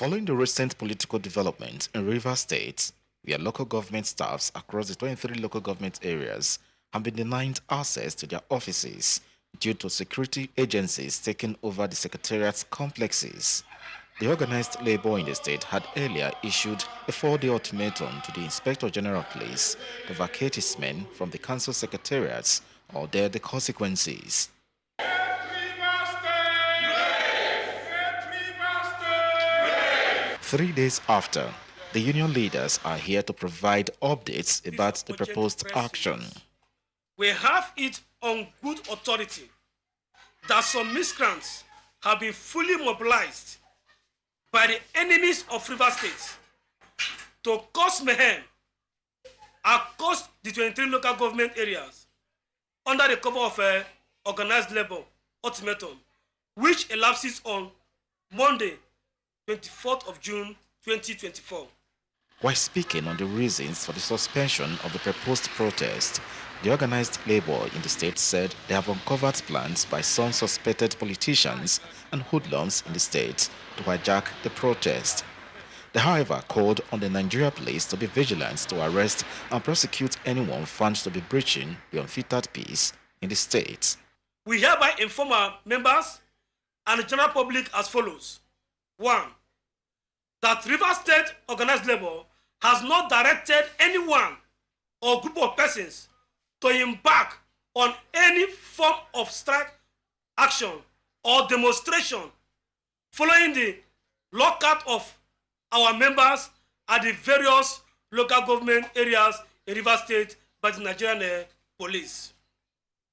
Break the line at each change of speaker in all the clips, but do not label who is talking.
Following the recent political development in Rivers State, where local government staffs across the 23 local government areas have been denied access to their offices due to security agencies taking over the secretariat's complexes, the organized labor in the state had earlier issued a 4-day ultimatum to the Inspector General of Police to vacate his men from the council secretariats or bear the consequences. 3 days after, the union leaders are here to provide updates about the proposed action.
We have it on good authority that some miscreants have been fully mobilized by the enemies of Rivers State to cause mayhem across the 23 local government areas under the cover of organized labor ultimatum, which elapses on Monday, 24th of June, 2024.
While speaking on the reasons for the suspension of the proposed protest, the organized labor in the state said they have uncovered plans by some suspected politicians and hoodlums in the state to hijack the protest. They, however, called on the Nigeria police to be vigilant to arrest and prosecute anyone found to be breaching the unfettered peace in the state.
We hereby inform our members and the general public as follows. 1. That Rivers State organized labor has not directed anyone or group of persons to embark on any form of strike action or demonstration following the lockout of our members at the various local government areas in Rivers State by the Nigerian police.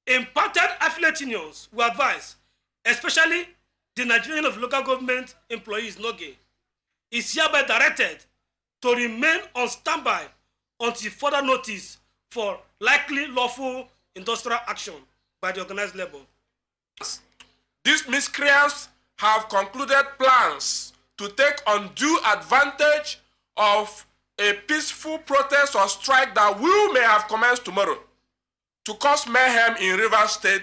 Impacted affiliate unions were advised, especially the Nigerian of Local Government Employees (NOGE), is hereby directed to remain on standby until further notice for likely lawful industrial action by the organized labor.
These miscreants have concluded plans to take undue advantage of a peaceful protest or strike that may have commenced tomorrow to cause mayhem in Rivers State,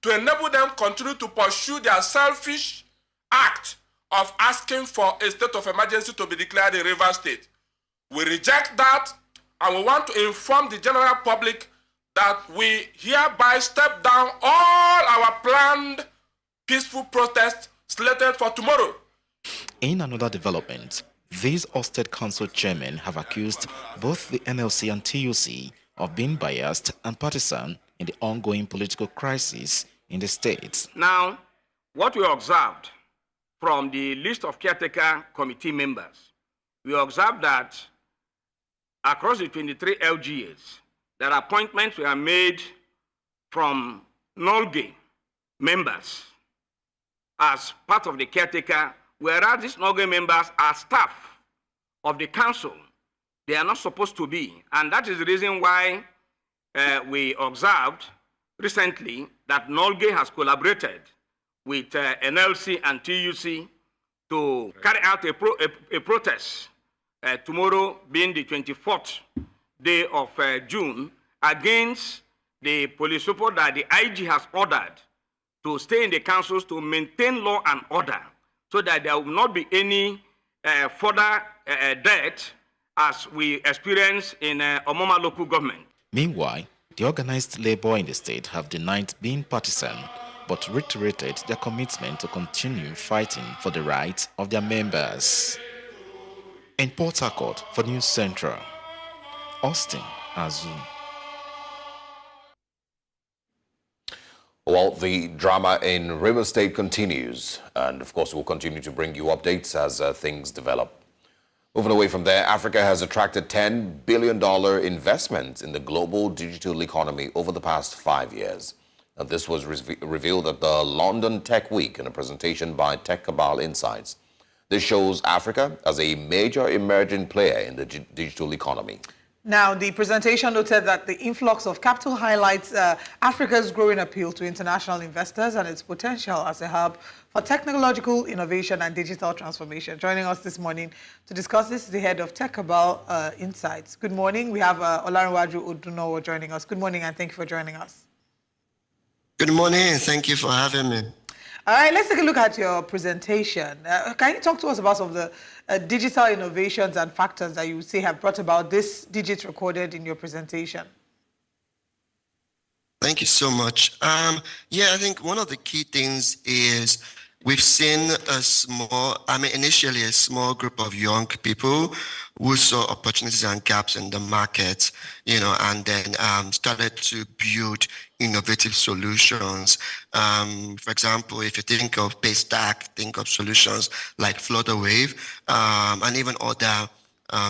to enable them continue to pursue their selfish act of asking for a state of emergency to be declared in Rivers State. We reject that, and we want to inform the general public that we hereby step down all our planned peaceful protests slated for tomorrow.
In another development, these ousted council chairmen have accused both the NLC and TUC of being biased and partisan in the ongoing political crisis in the state.
Now, what we observed from the list of caretaker committee members, we observed that across the 23 LGAs, that appointments were made from NOLGE members as part of the caretaker, whereas these NOLGE members are staff of the council. They are not supposed to be. And that is the reason why we observed recently that NOLGE has collaborated with NLC and TUC to carry out a protest tomorrow being the 24th day of June against the police report that the IG has ordered to stay in the councils to maintain law and order so that there will not be any further death as we experience in Omoma local government.
Meanwhile, the organized labor in the state have denied being partisan, but reiterated their commitment to continue fighting for the rights of their members. In Port Harcourt for News Central, Austin Azu.
Well, the drama in Rivers State continues, and of course we'll continue to bring you updates as things develop. Moving away from there, Africa has attracted $10 billion investment in the global digital economy over the past 5 years. Now, this was revealed at the London Tech Week in a presentation by Tech Cabal Insights. This shows Africa as a major emerging player in the digital economy.
Now, the presentation noted that the influx of capital highlights Africa's growing appeal to international investors and its potential as a hub for technological innovation and digital transformation. Joining us this morning to discuss this is the head of Tech Cabal Insights. Good morning. We have Olarinwaju Odunowo joining us. Good morning, and thank you for joining us.
Good morning, and thank you for having me.
All right, let's take a look at your presentation. Can you talk to us about some of the digital innovations and factors that you would say have brought about this digit recorded in your presentation?
Thank you so much. Yeah, I think one of the key things is we've seen initially a small group of young people who saw opportunities and gaps in the market, and then started to build innovative solutions. For example, if you think of Paystack, think of solutions like Flutterwave, and even other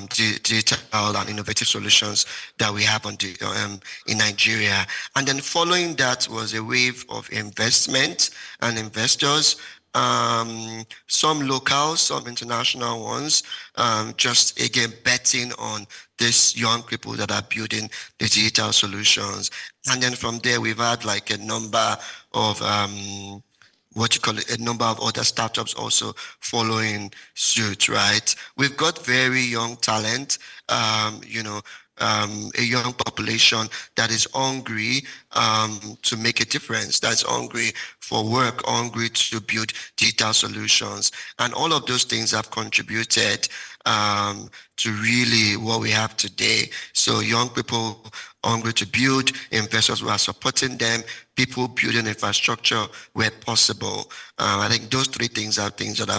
digital and innovative solutions that we have in Nigeria. And then following that was a wave of investment and investors, some local, some international ones, just again betting on these young people that are building the digital solutions. And then from there, we've had like a number of a number of other startups also following suit, right? We've got very young talent, a young population that is hungry to make a difference, that's hungry for work, hungry to build digital solutions. And all of those things have contributed to really what we have today. So young people hungry to build, investors who are supporting them, people building infrastructure where possible. I think those three things are things that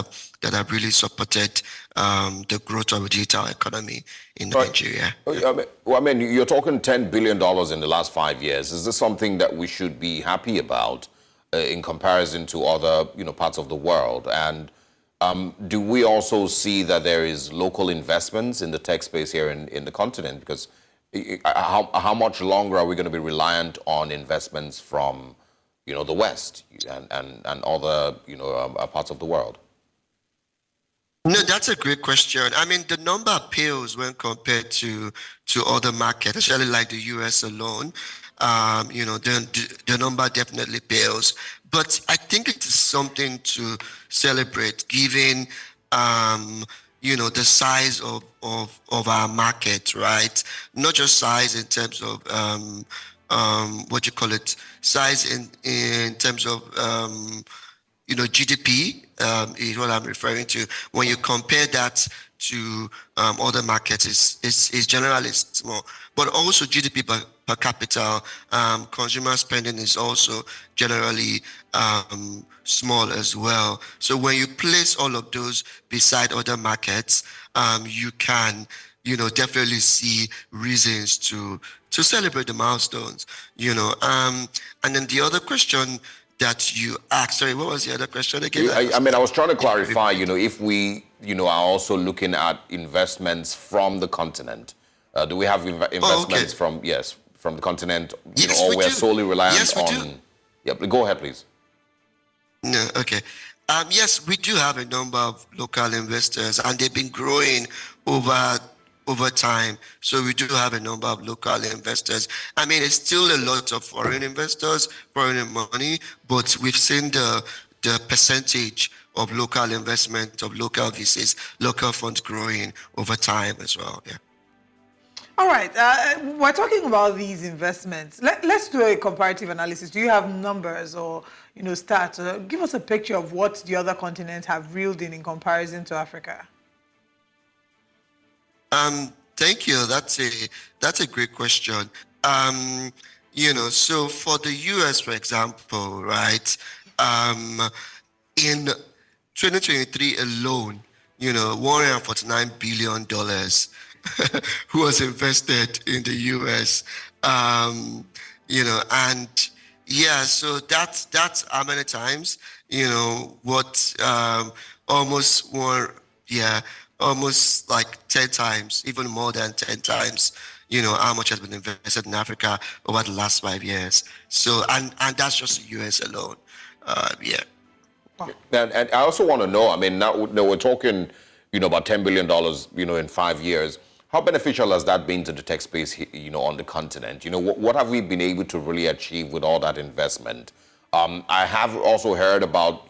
have really supported the growth of the digital economy in Nigeria.
I mean, you're talking $10 billion in the last 5 years. Is this something that we should be happy about in comparison to other, parts of the world? And do we also see that there is local investments in the tech space here in the continent? Because how much longer are we going to be reliant on investments from, the West and other, parts of the world?
No, that's a great question. I mean, the number pales when compared to other markets, especially like the US alone. The number definitely pales. But I think it is something to celebrate, given the size of our market, right? Not just size in terms of size in terms of GDP is what I'm referring to. When you compare that to other markets, it's generally small, but also GDP per capita, consumer spending is also generally small as well. So when you place all of those beside other markets, you can, definitely see reasons to celebrate the milestones, and then the other question that you asked, sorry, what was the other question again?
I was trying to clarify, if we, are also looking at investments from the continent. Do we have investments from the continent, or we're solely reliant on? Yeah, go ahead, please.
No, okay. Yes, we do have a number of local investors, and they've been growing over time. So we do have a number of local investors. I mean, it's still a lot of foreign investors, foreign money, but we've seen the percentage of local investment, of local VCs, local funds growing over time as well. Yeah.
All right. We're talking about these investments. Let's do a comparative analysis. Do you have numbers or stats? Give us a picture of what the other continents have reeled in comparison to Africa.
Thank you. That's a great question. So for the US, for example, right, in 2023 alone, $149 billion was invested in the US, and yeah, so that's how many times, almost like 10 times, even more than 10 times, how much has been invested in Africa over the last 5 years. So, and that's just the US alone. Yeah.
And I also want to know, I mean, now we're talking, about $10 billion, in 5 years. How beneficial has that been to the tech space, on the continent? What have we been able to really achieve with all that investment? I have also heard about,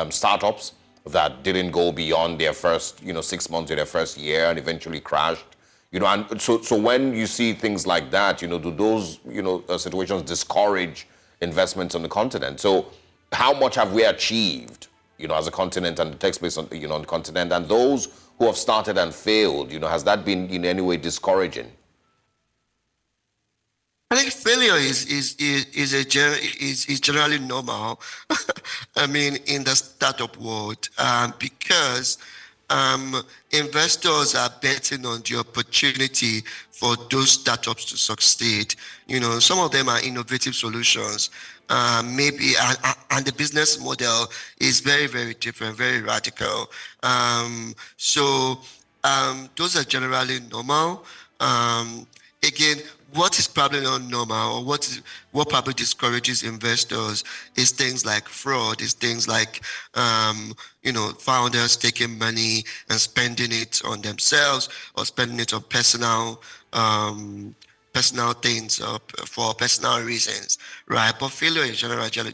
startups that didn't go beyond their first, 6 months or their first year and eventually crashed. And so when you see things like that, do those, situations discourage investments on the continent? So how much have we achieved, as a continent and the tech space, on the continent, and those who have started and failed, has that been in any way discouraging?
I think failure is generally normal. I mean, in the startup world, because investors are betting on the opportunity for those startups to succeed. Some of them are innovative solutions, maybe, and the business model is very, very different, very radical. So those are generally normal. Again, what is probably not normal, or what probably discourages investors, is things like fraud, is things like founders taking money and spending it on themselves or spending it on personal things for personal reasons, right? But failure is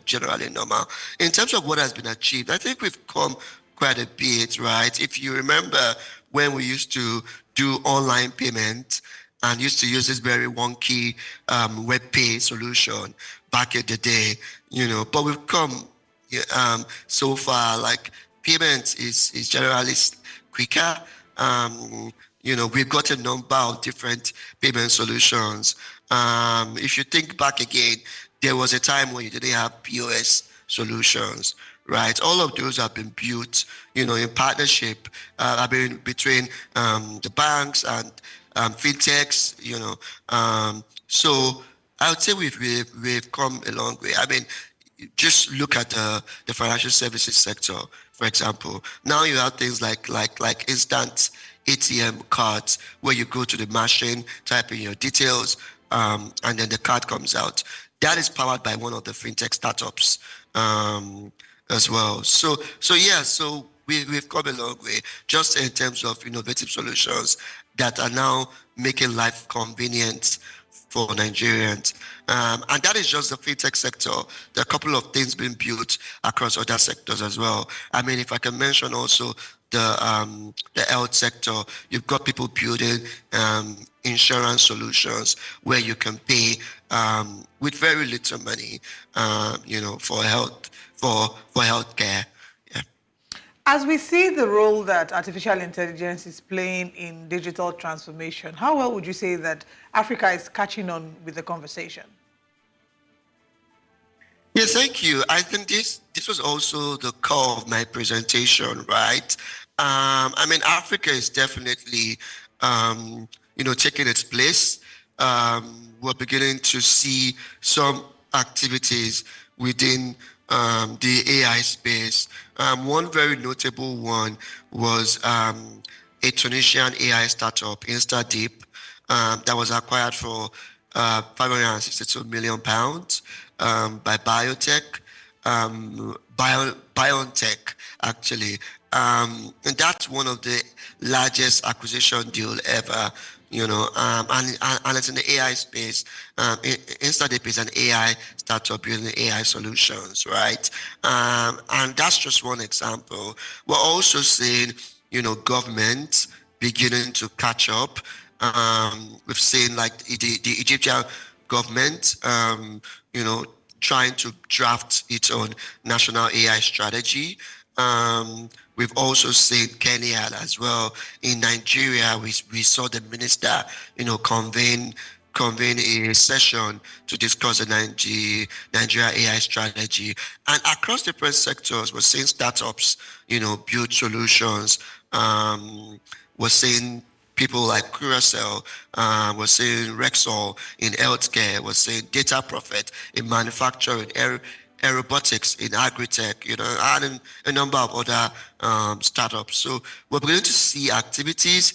generally normal. In terms of what has been achieved, I think we've come quite a bit, right? If you remember when we used to do online payment and used to use this very wonky web pay solution back in the day, but we've come so far. Like, payment is generally quicker. We've got a number of different payment solutions. If you think back again, there was a time when you didn't have POS solutions, right? All of those have been built, in partnership between the banks and fintechs, so I would say we've come a long way. I mean, just look at the financial services sector, for example. Now you have things like instant ATM cards, where you go to the machine, type in your details, and then the card comes out. That is powered by one of the fintech startups as well. So we've come a long way, just in terms of innovative solutions that are now making life convenient for Nigerians. And that is just the fintech sector. There are a couple of things being built across other sectors as well. I mean, if I can mention also the health sector, you've got people building insurance solutions where you can pay with very little money, for healthcare.
As we see the role that artificial intelligence is playing in digital transformation, how well would you say that Africa is catching on with the conversation?
Yes, thank you. I think this was also the core of my presentation, right? I mean, Africa is definitely, taking its place. We're beginning to see some activities within the AI space. One very notable one was a Tunisian AI startup, InstaDeep, that was acquired for £562 million by BioNTech, actually. And that's one of the largest acquisition deal ever. And it's in the AI space. InstaDeep is an AI startup building AI solutions, right? And that's just one example. We're also seeing, governments beginning to catch up. We've seen like the Egyptian government, trying to draft its own national AI strategy. We've also seen Kenya as well. In Nigeria, we saw the minister, convene a session to discuss the Nigeria AI strategy. And across different sectors, we're seeing startups, build solutions. We're seeing people like Curacell, we're seeing Rexall in healthcare, we're seeing Data Prophet in manufacturing, robotics in agri-tech, and a number of other startups. So we're beginning to see activities.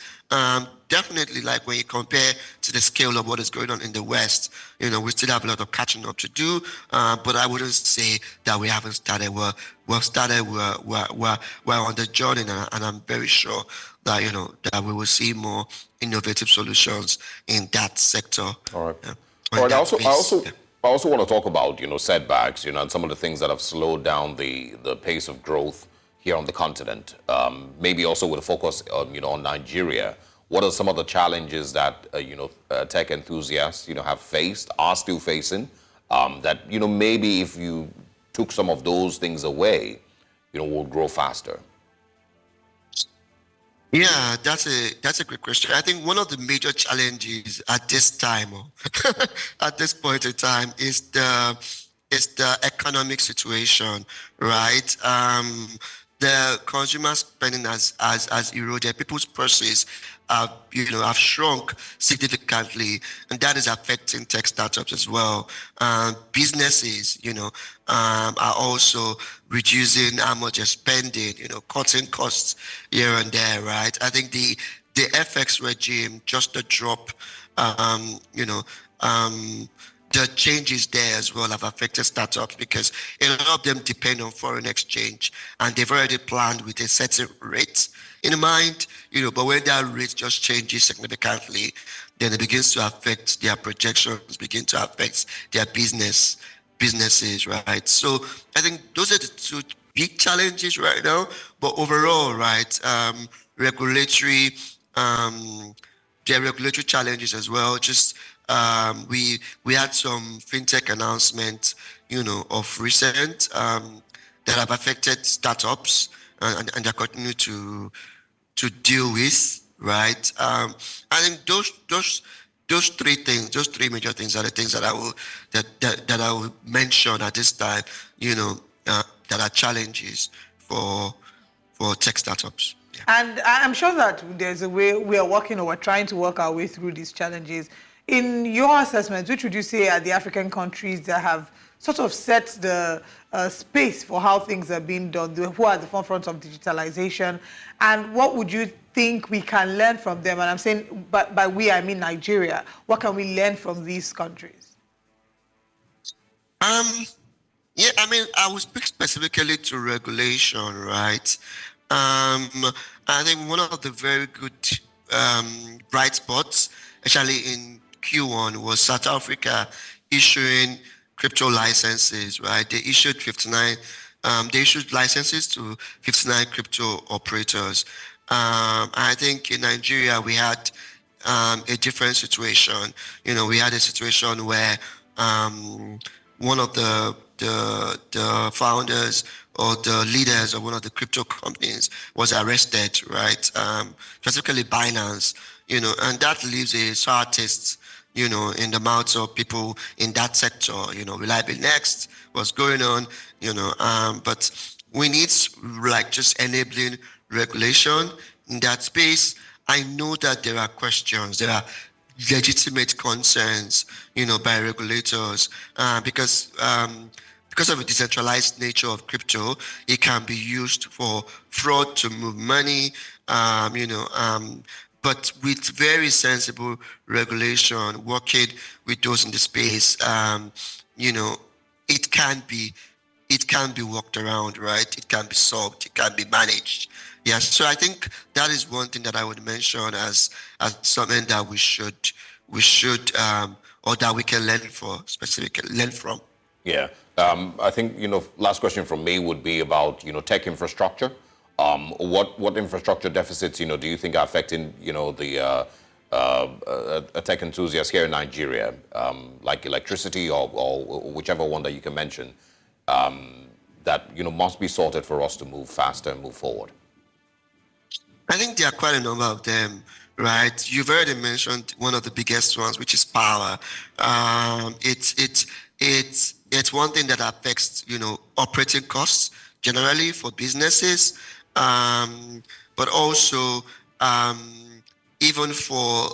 Definitely, like when you compare to the scale of what is going on in the West, we still have a lot of catching up to do. But I wouldn't say that we haven't started. We're started. We're on the journey, and I'm very sure that that we will see more innovative solutions in that sector.
All right. All right. I also want to talk about, setbacks, and some of the things that have slowed down the pace of growth here on the continent. Maybe also with a focus on, on Nigeria. What are some of the challenges that, tech enthusiasts, have faced, are still facing, that, maybe if you took some of those things away, would grow faster?
Yeah, that's a great question. I think one of the major challenges at this time, at this point in time, is the economic situation, right? The consumer spending has eroded. People's purses have shrunk significantly, and that is affecting tech startups as well. Businesses, are also reducing how much they're spending, cutting costs here and there, right? I think the FX regime, just the drop, the changes there as well have affected startups because a lot of them depend on foreign exchange, and they've already planned with a certain rate in mind, but when that rate just changes significantly, then it begins to affect their projections, begin to affect their businesses, right? So I think those are the two big challenges right now. But overall, right, regulatory, there are regulatory challenges as well. Just we had some fintech announcements, of recent that have affected startups, and they continue to deal with, right? I think those three major things are the things that I will mention at this time, that are challenges for tech startups. Yeah.
And I'm sure that there's a way we are working, or we're trying to work our way through these challenges. In your assessment, which would you say are the African countries that have sort of set the space for how things are being done, who are at the forefront of digitalization, and what would you think we can learn from them? And I'm saying, by we, I mean Nigeria. What can we learn from these countries?
Yeah, I mean, I will speak specifically to regulation, right? I think one of the very good bright spots, actually in Q1, was South Africa issuing crypto licenses, right? They issued 59. They issued licenses to 59 crypto operators. I think in Nigeria we had a different situation. We had a situation where one of the founders or the leaders of one of the crypto companies was arrested, right? Specifically Binance, and that leaves a sour taste, in the mouths of people in that sector. Will I be next? What's going on? But we need just enabling regulation in that space. I know that there are questions, there are legitimate concerns, by regulators, because of the decentralized nature of crypto, it can be used for fraud to move money, but with very sensible regulation, working with those in the space, it can be worked around, right? It can be solved, it can be managed. Yeah, so I think that is one thing that I would mention as something that we should or that we can learn from.
Yeah. I think, last question from me would be about, tech infrastructure. What infrastructure deficits, do you think are affecting, the tech enthusiasts here in Nigeria, like electricity or whichever one that you can mention, that, must be sorted for us to move faster and move forward?
I think there are quite a number of them, right? You've already mentioned one of the biggest ones, which is power. It's one thing that affects, operating costs generally for businesses, but also even for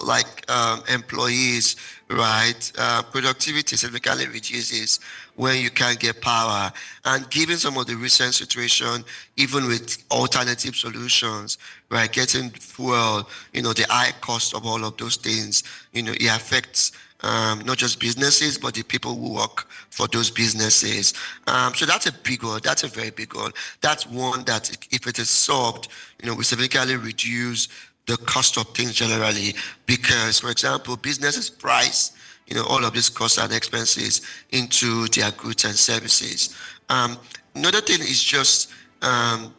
employees, right? Productivity significantly reduces when you can't get power. And given some of the recent situation, even with alternative solutions, right, getting fuel, the high cost of all of those things, it affects not just businesses, but the people who work for those businesses. So that's a big one. That's a very big one. That's one that if it is solved, we significantly reduce the cost of things generally, because, for example, businesses price, all of these costs and expenses into their goods and services. Another thing is just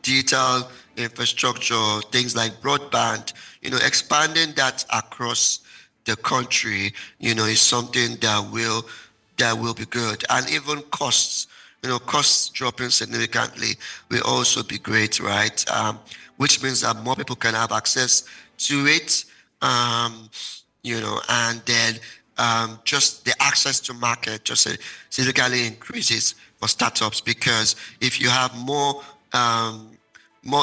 digital infrastructure, things like broadband, expanding that across the country, is something that will be good. And even costs, costs dropping significantly will also be great, right? Which means that more people can have access to it, and then just the access to market just significantly increases for startups, because if you have more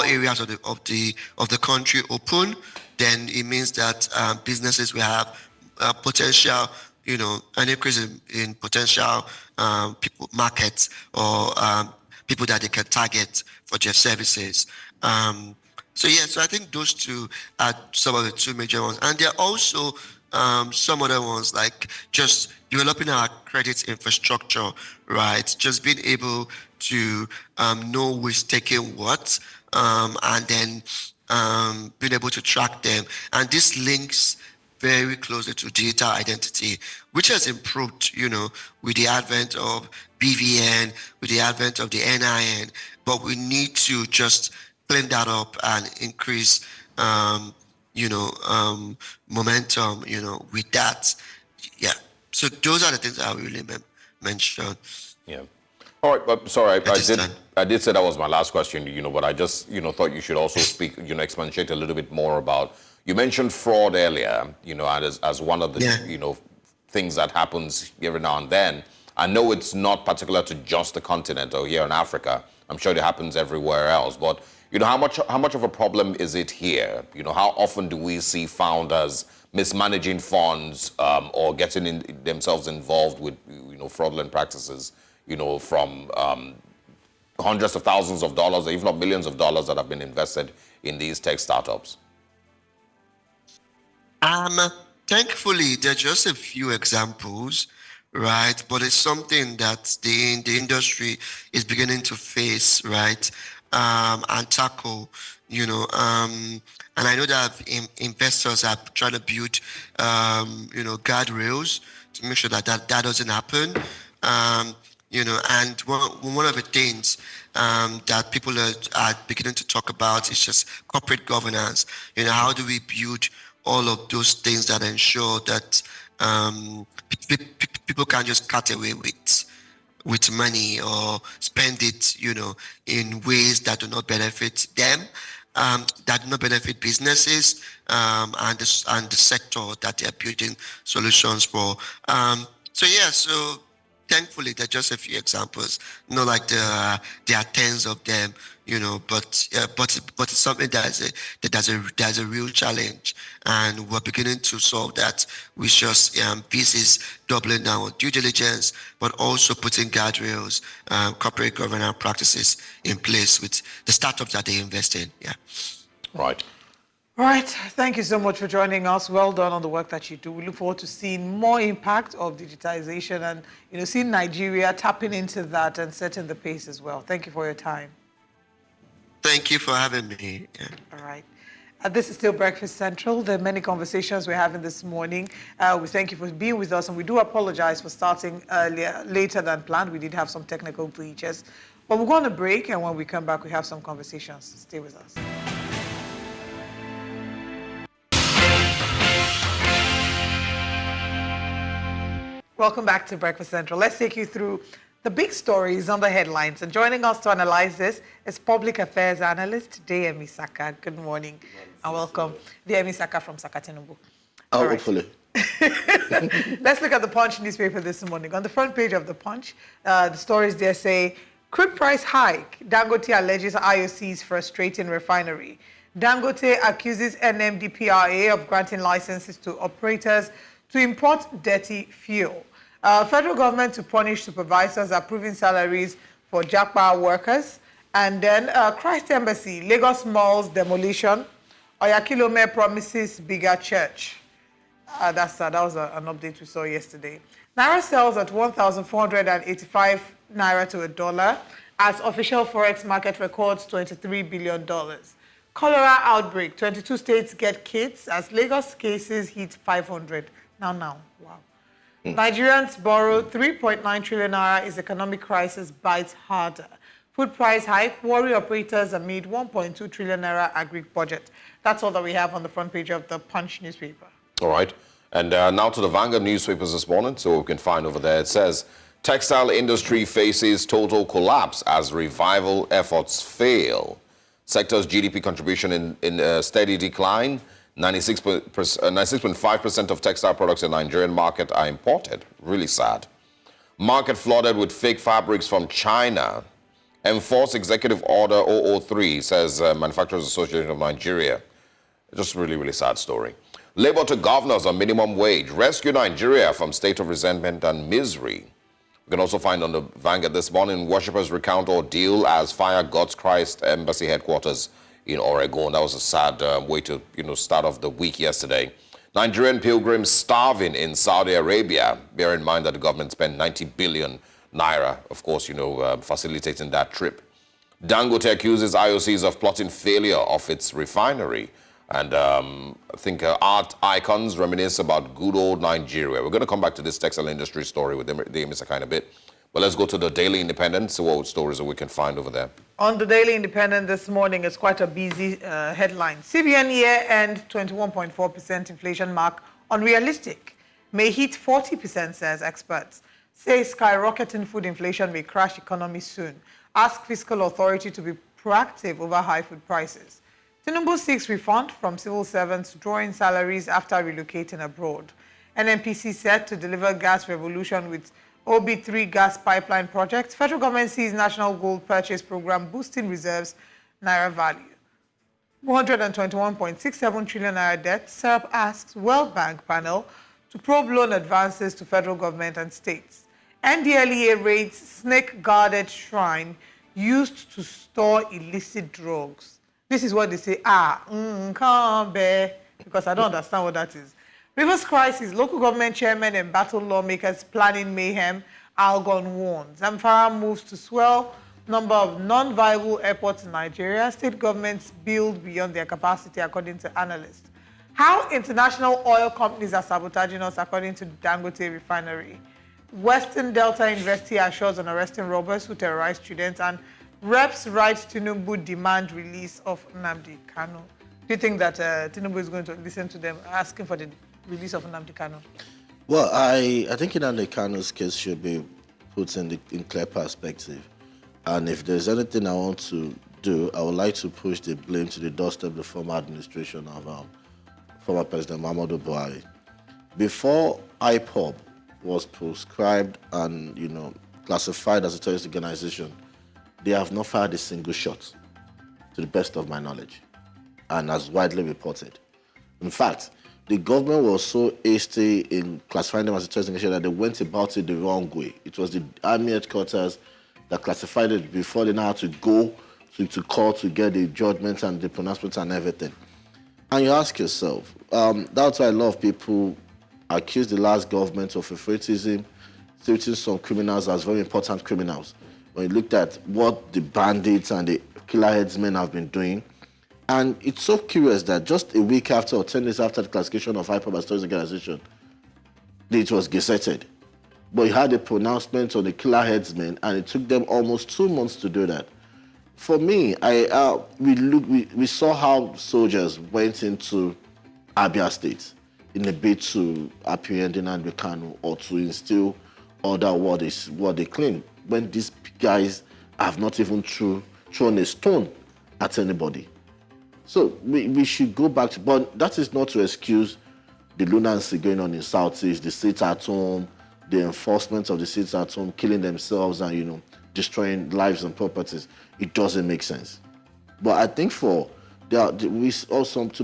areas of the country open, then it means that businesses will have potential, an increase in potential people markets, or people that they can target for their services. So I think those two are some of the two major ones, and there are also some other ones, like just developing our credit infrastructure, right? Just being able to know who's taking what, and then being able to track them. And this links very closely to digital identity, which has improved, with the advent of BVN, with the advent of the NIN. But we need to just clean that up and increase, momentum, with that. Yeah. So those are the things I really mentioned.
Yeah. All right, but sorry,
Time.
I did say that was my last question, but I just, thought you should also speak, expatiate a little bit more about, you mentioned fraud earlier, and as one of the, things that happens every now and then. I know it's not particular to just the continent or here in Africa. I'm sure it happens everywhere else, but, how much of a problem is it here? How often do we see founders mismanaging funds or getting themselves involved with, fraudulent practices, from hundreds of thousands of dollars, if not millions of dollars that have been invested in these tech startups?
Thankfully, there are just a few examples, right? But it's something that the industry is beginning to face, right? And tackle, and I know that investors are trying to build, guardrails to make sure that doesn't happen. And one of the things that people are beginning to talk about is just corporate governance. How do we build all of those things that ensure that people can't just cut away with money or spend it, in ways that do not benefit them, that do not benefit businesses, and the sector that they are building solutions for. So thankfully, there are just a few examples. Not like there are tens of them, but it's something that's a real challenge, and we're beginning to solve that. We just pieces doubling down on due diligence, but also putting guardrails, corporate governance practices in place with the startups that they invest in. Yeah.
Right.
All right. Thank you so much for joining us. Well done on the work that you do. We look forward to seeing more impact of digitization and, seeing Nigeria tapping into that and setting the pace as well. Thank you for your time.
Thank you for having me. Yeah.
All right. This is still Breakfast Central. There are many conversations we're having this morning. We thank you for being with us, and we do apologize for starting later than planned. We did have some technical glitches. But we're going to break, and when we come back, we have some conversations. Stay with us. Welcome back to Breakfast Central. Let's take you through the big stories on the headlines. And joining us to analyze this is Public Affairs Analyst Deyemi Saka. Good morning and welcome. Deyemi Saka from Saka Tinubu.
Oh, hopefully.
Let's look at the Punch newspaper this morning. On the front page of the Punch, the stories there say, crude price hike. Dangote alleges IOC's frustrating refinery. Dangote accuses NMDPRA of granting licenses to operators to import dirty fuel. Federal government to punish supervisors approving salaries for Japa workers. And then Christ Embassy, Lagos Mall's demolition. Oyakilome promises bigger church. That was an update we saw yesterday. Naira sells at 1,485 Naira to a dollar as official forex market records $23 billion. Cholera outbreak, 22 states get kits as Lagos cases hit 500. Now, wow. Nigerians borrow 3.9 trillion naira as economic crisis bites harder. Food price hike, worry operators amid 1.2 trillion naira agri budget. That's all that we have on the front page of the Punch newspaper.
All right. And now to the Vanguard newspapers this morning, so we can find over there. It says, Textile industry faces total collapse as revival efforts fail. Sector's GDP contribution in a steady decline. 96.5% of textile products in the Nigerian market are imported. Really sad. Market flooded with fake fabrics from China. Enforce Executive Order 003, says Manufacturers Association of Nigeria. Just really, really sad story. Labor to governors on minimum wage. Rescue Nigeria from state of resentment and misery. We can also find on the Vanguard this morning, worshippers recount ordeal as fire God's Christ Embassy headquarters in Oregon. That was a sad way to, start off the week yesterday. Nigerian pilgrims starving in Saudi Arabia. Bear in mind that the government spent 90 billion naira, of course, facilitating that trip. Dangote accuses IOCs of plotting failure of its refinery. And I think art icons reminisce about good old Nigeria. We're going to come back to this textile industry story with Mr. Kind of bit. But let's go to the Daily Independent, see what stories that we can find over there.
On the Daily Independent this morning, it's quite a busy headline. CBN year-end 21.4% inflation mark unrealistic. May hit 40%, says experts. Say skyrocketing food inflation may crash economy soon. Ask fiscal authority to be proactive over high food prices. Tinubu seeks refund from civil servants drawing salaries after relocating abroad. NNPC set to deliver gas revolution with OB3 gas pipeline project. Federal government sees national gold purchase program boosting reserves naira value. 121.67 trillion naira debt. SERP asks World Bank panel to probe loan advances to federal government and states. NDLEA raids snake-guarded shrine used to store illicit drugs. This is what they say, come bear, because I don't understand what that is. Rivers crisis, local government chairmen and battle lawmakers planning mayhem, Algon warns. Zamfara moves to swell number of non-viable airports in Nigeria. State governments build beyond their capacity, according to analysts. How international oil companies are sabotaging us, according to Dangote refinery. Western Delta University assures on arresting robbers who terrorized students, and reps write Tinubu demand release of Nnamdi Kanu. Do you think that Tinubu is going to listen to them asking for the release of Nnamdi Kanu?
Well, I think Nnamdi Kanu's case should be put in clear perspective. And if there's anything I want to do, I would like to push the blame to the doorstep of the former administration of former President Muhammadu Buhari. Before IPOB was proscribed and classified as a terrorist organization, they have not fired a single shot, to the best of my knowledge, and as widely reported. In fact, the government was so hasty in classifying them as a terrorist organization that they went about it the wrong way. It was the army headquarters that classified it before they now had to go to court to get the judgment and the pronouncement and everything. And you ask yourself, that's why a lot of people accuse the last government of favoritism, treating some criminals as very important criminals. When you looked at what the bandits and the killer headsmen have been doing. And it's so curious that just a week after or 10 days after the classification of IPOB as a terrorist organization, it was gazetted. But you had a pronouncement on the killer headsmen, and it took them almost 2 months to do that. For me, we saw how soldiers went into Abia State in a bid to apprehend Nnamdi Kanu or to instill order what they claim, when these guys have not even thrown a stone at anybody. So we should go back to, but that is not to excuse the lunacy going on in Southeast, the sit at home, the enforcement of the sit at home, killing themselves and, destroying lives and properties. It doesn't make sense. But I think to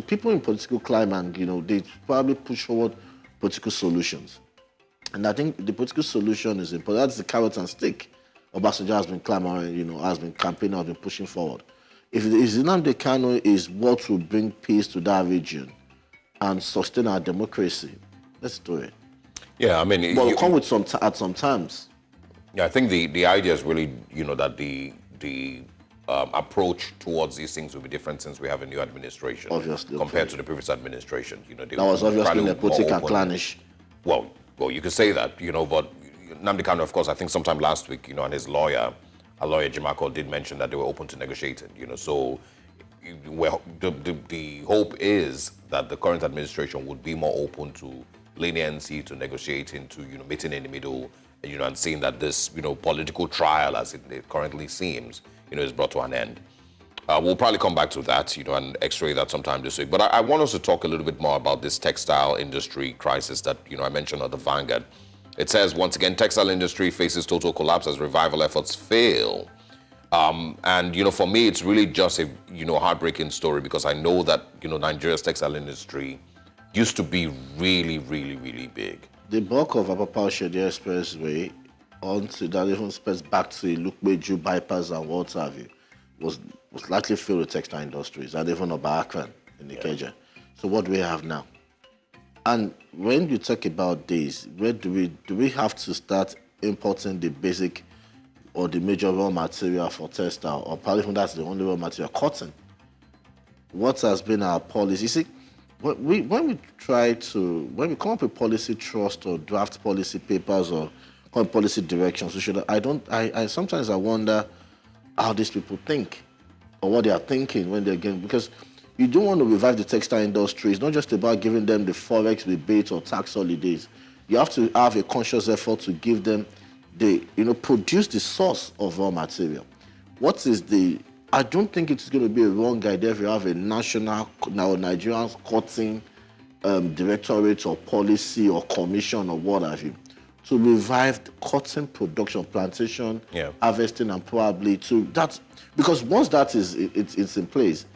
people in political climate, they probably push forward political solutions. And I think the political solution is important. That's the carrot and stick Obasanjo has been clamoring, has been campaigning, has been pushing forward. If Nnamdi Kanu is what will bring peace to that region and sustain our democracy, let's do it.
Yeah, I mean...
But it'll come with some times.
Yeah, I think the idea is really, that the approach towards these things will be different since we have a new administration.
Obviously.
Compared to the previous administration.
That was obviously nepotic and clannish.
Well, you could say that, but Nnamdi Kanu, of course, I think sometime last week, and his lawyer, Jimako, did mention that they were open to negotiating, so the hope is that the current administration would be more open to leniency, to negotiating, to, meeting in the middle and seeing that this, political trial, as it currently seems, is brought to an end. We'll probably come back to that, and x-ray that sometime this week. But I want us to talk a little bit more about this textile industry crisis that, I mentioned on the Vanguard. It says, once again, textile industry faces total collapse as revival efforts fail. And, for me, it's really just a, heartbreaking story because I know that, Nigeria's textile industry used to be really, really, really big.
The bulk of Apapa-Oshodi Expressway, onto that even spreads back to Lukbeju, bypass and what have you, was likely filled with textile industries, and even Oba-Akran in Ikeja. So what do we have now? And when you talk about this, where do we have to start importing the basic or the major raw material for textile, or probably even that's the only raw material, cotton? What has been our policy? You see, when we come up with policy trust or draft policy papers or policy directions, I sometimes wonder how these people think or what they are thinking when they're getting, because you don't want to revive the textile industry. It's not just about giving them the forex rebate or tax holidays. You have to have a conscious effort to give them produce the source of raw material. I don't think it's going to be a wrong idea if you have a national, Nigerian cotton directorate or policy or commission or what have you, to revive the cotton production, plantation, harvesting, and probably because once that is it's in place,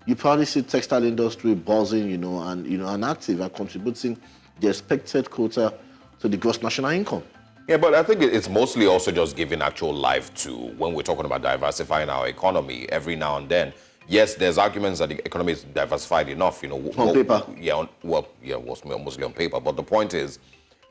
you probably see textile industry buzzing, and active and contributing the expected quota to the gross national income.
Yeah, but I think it's mostly also just giving actual life to, when we're talking about diversifying our economy every now and then. Yes, there's arguments that the economy is diversified enough,
On paper.
Mostly on paper. But the point is,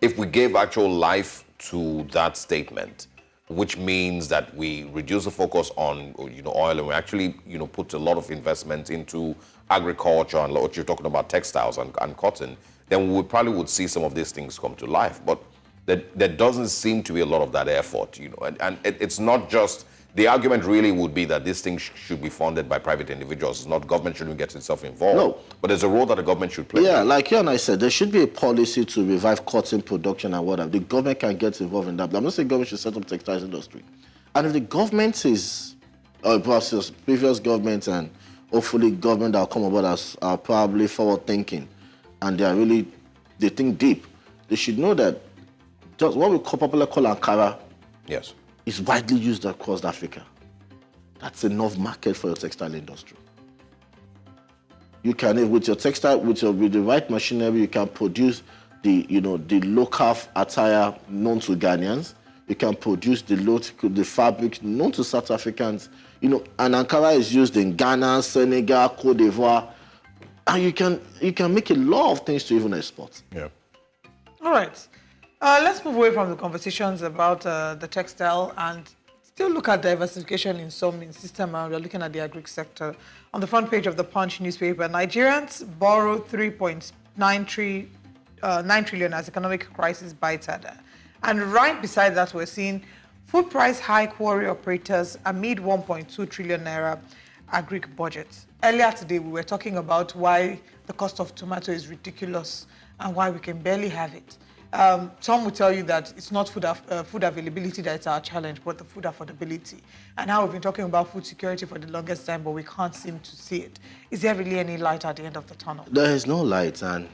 if we gave actual life to that statement, which means that we reduce the focus on, oil, and we actually, put a lot of investment into agriculture and what you're talking about, textiles and cotton, then we probably would see some of these things come to life. But there doesn't seem to be a lot of that effort, and it's not just, the argument really would be that these things should be funded by private individuals. It's not, government shouldn't get itself involved.
No.
But there's a role that the government should play.
Yeah, like you and I said, there should be a policy to revive cotton production and whatever. The government can get involved in that. But I'm not saying government should set up textiles industry. And if the government is, or perhaps previous government and hopefully government that will come about are probably forward thinking and they think deep, they should know that just what we popularly call Ankara is widely used across Africa. That's enough market for your textile industry. You can, with your textile, with the right machinery, you can produce the local attire known to Ghanaians. You can produce the fabric known to South Africans. And Ankara is used in Ghana, Senegal, Cote d'Ivoire, and you can make a lot of things to even export.
Yeah.
All right. Let's move away from the conversations about the textile and still look at diversification in some system. We're looking at the agri sector. On the front page of the Punch newspaper, Nigerians borrow 3.9 trillion as economic crisis bites at. And right beside that, we're seeing food price high quarry operators amid 1.2 trillion naira agri budget. Earlier today, we were talking about why the cost of tomato is ridiculous and why we can barely have it. Some will tell you that it's not food availability that's our challenge, but the food affordability. And how we've been talking about food security for the longest time, but we can't seem to see it. Is there really any light at the end of the tunnel?
There is no light, and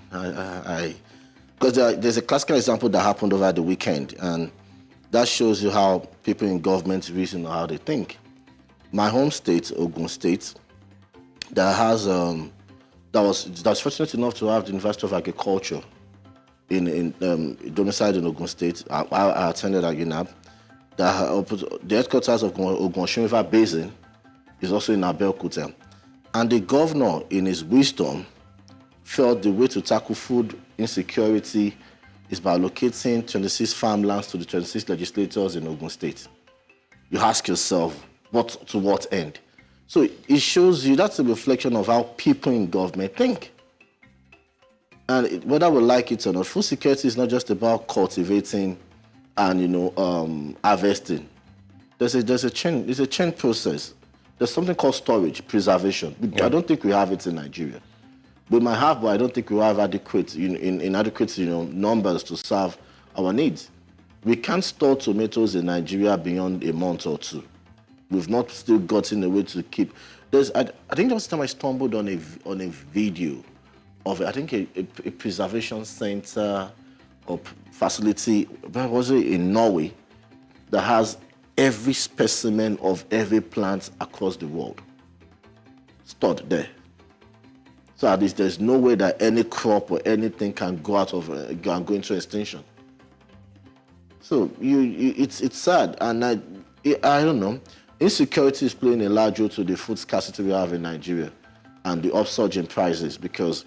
because there's a classical example that happened over the weekend, and that shows you how people in government reason or how they think. My home state, Ogun State, that was fortunate enough to have the University of Agriculture in domiciled in Ogun State. I attended at UNAB. The headquarters of Ogun River Basin is also in Abeokuta. And the governor, in his wisdom, felt the way to tackle food insecurity is by allocating 26 farmlands to the 26 legislators in Ogun State. You ask yourself, to what end? So it shows you that's a reflection of how people in government think. And whether we like it or not, food security is not just about cultivating and harvesting. There's a chain. It's a chain process. There's something called storage, preservation. Yeah. I don't think we have it in Nigeria. We might have, but I don't think we have adequate, inadequate, numbers to serve our needs. We can't store tomatoes in Nigeria beyond a month or two. We've not still gotten a way to keep. I think last time I stumbled on a video of I think a preservation center or facility. Where was it, in Norway, that has every specimen of every plant across the world stored there. So at least there's no way that any crop or anything can go out of and go into extinction. So it's sad, and I don't know. Insecurity is playing a large role to the food scarcity we have in Nigeria and the upsurge in prices, because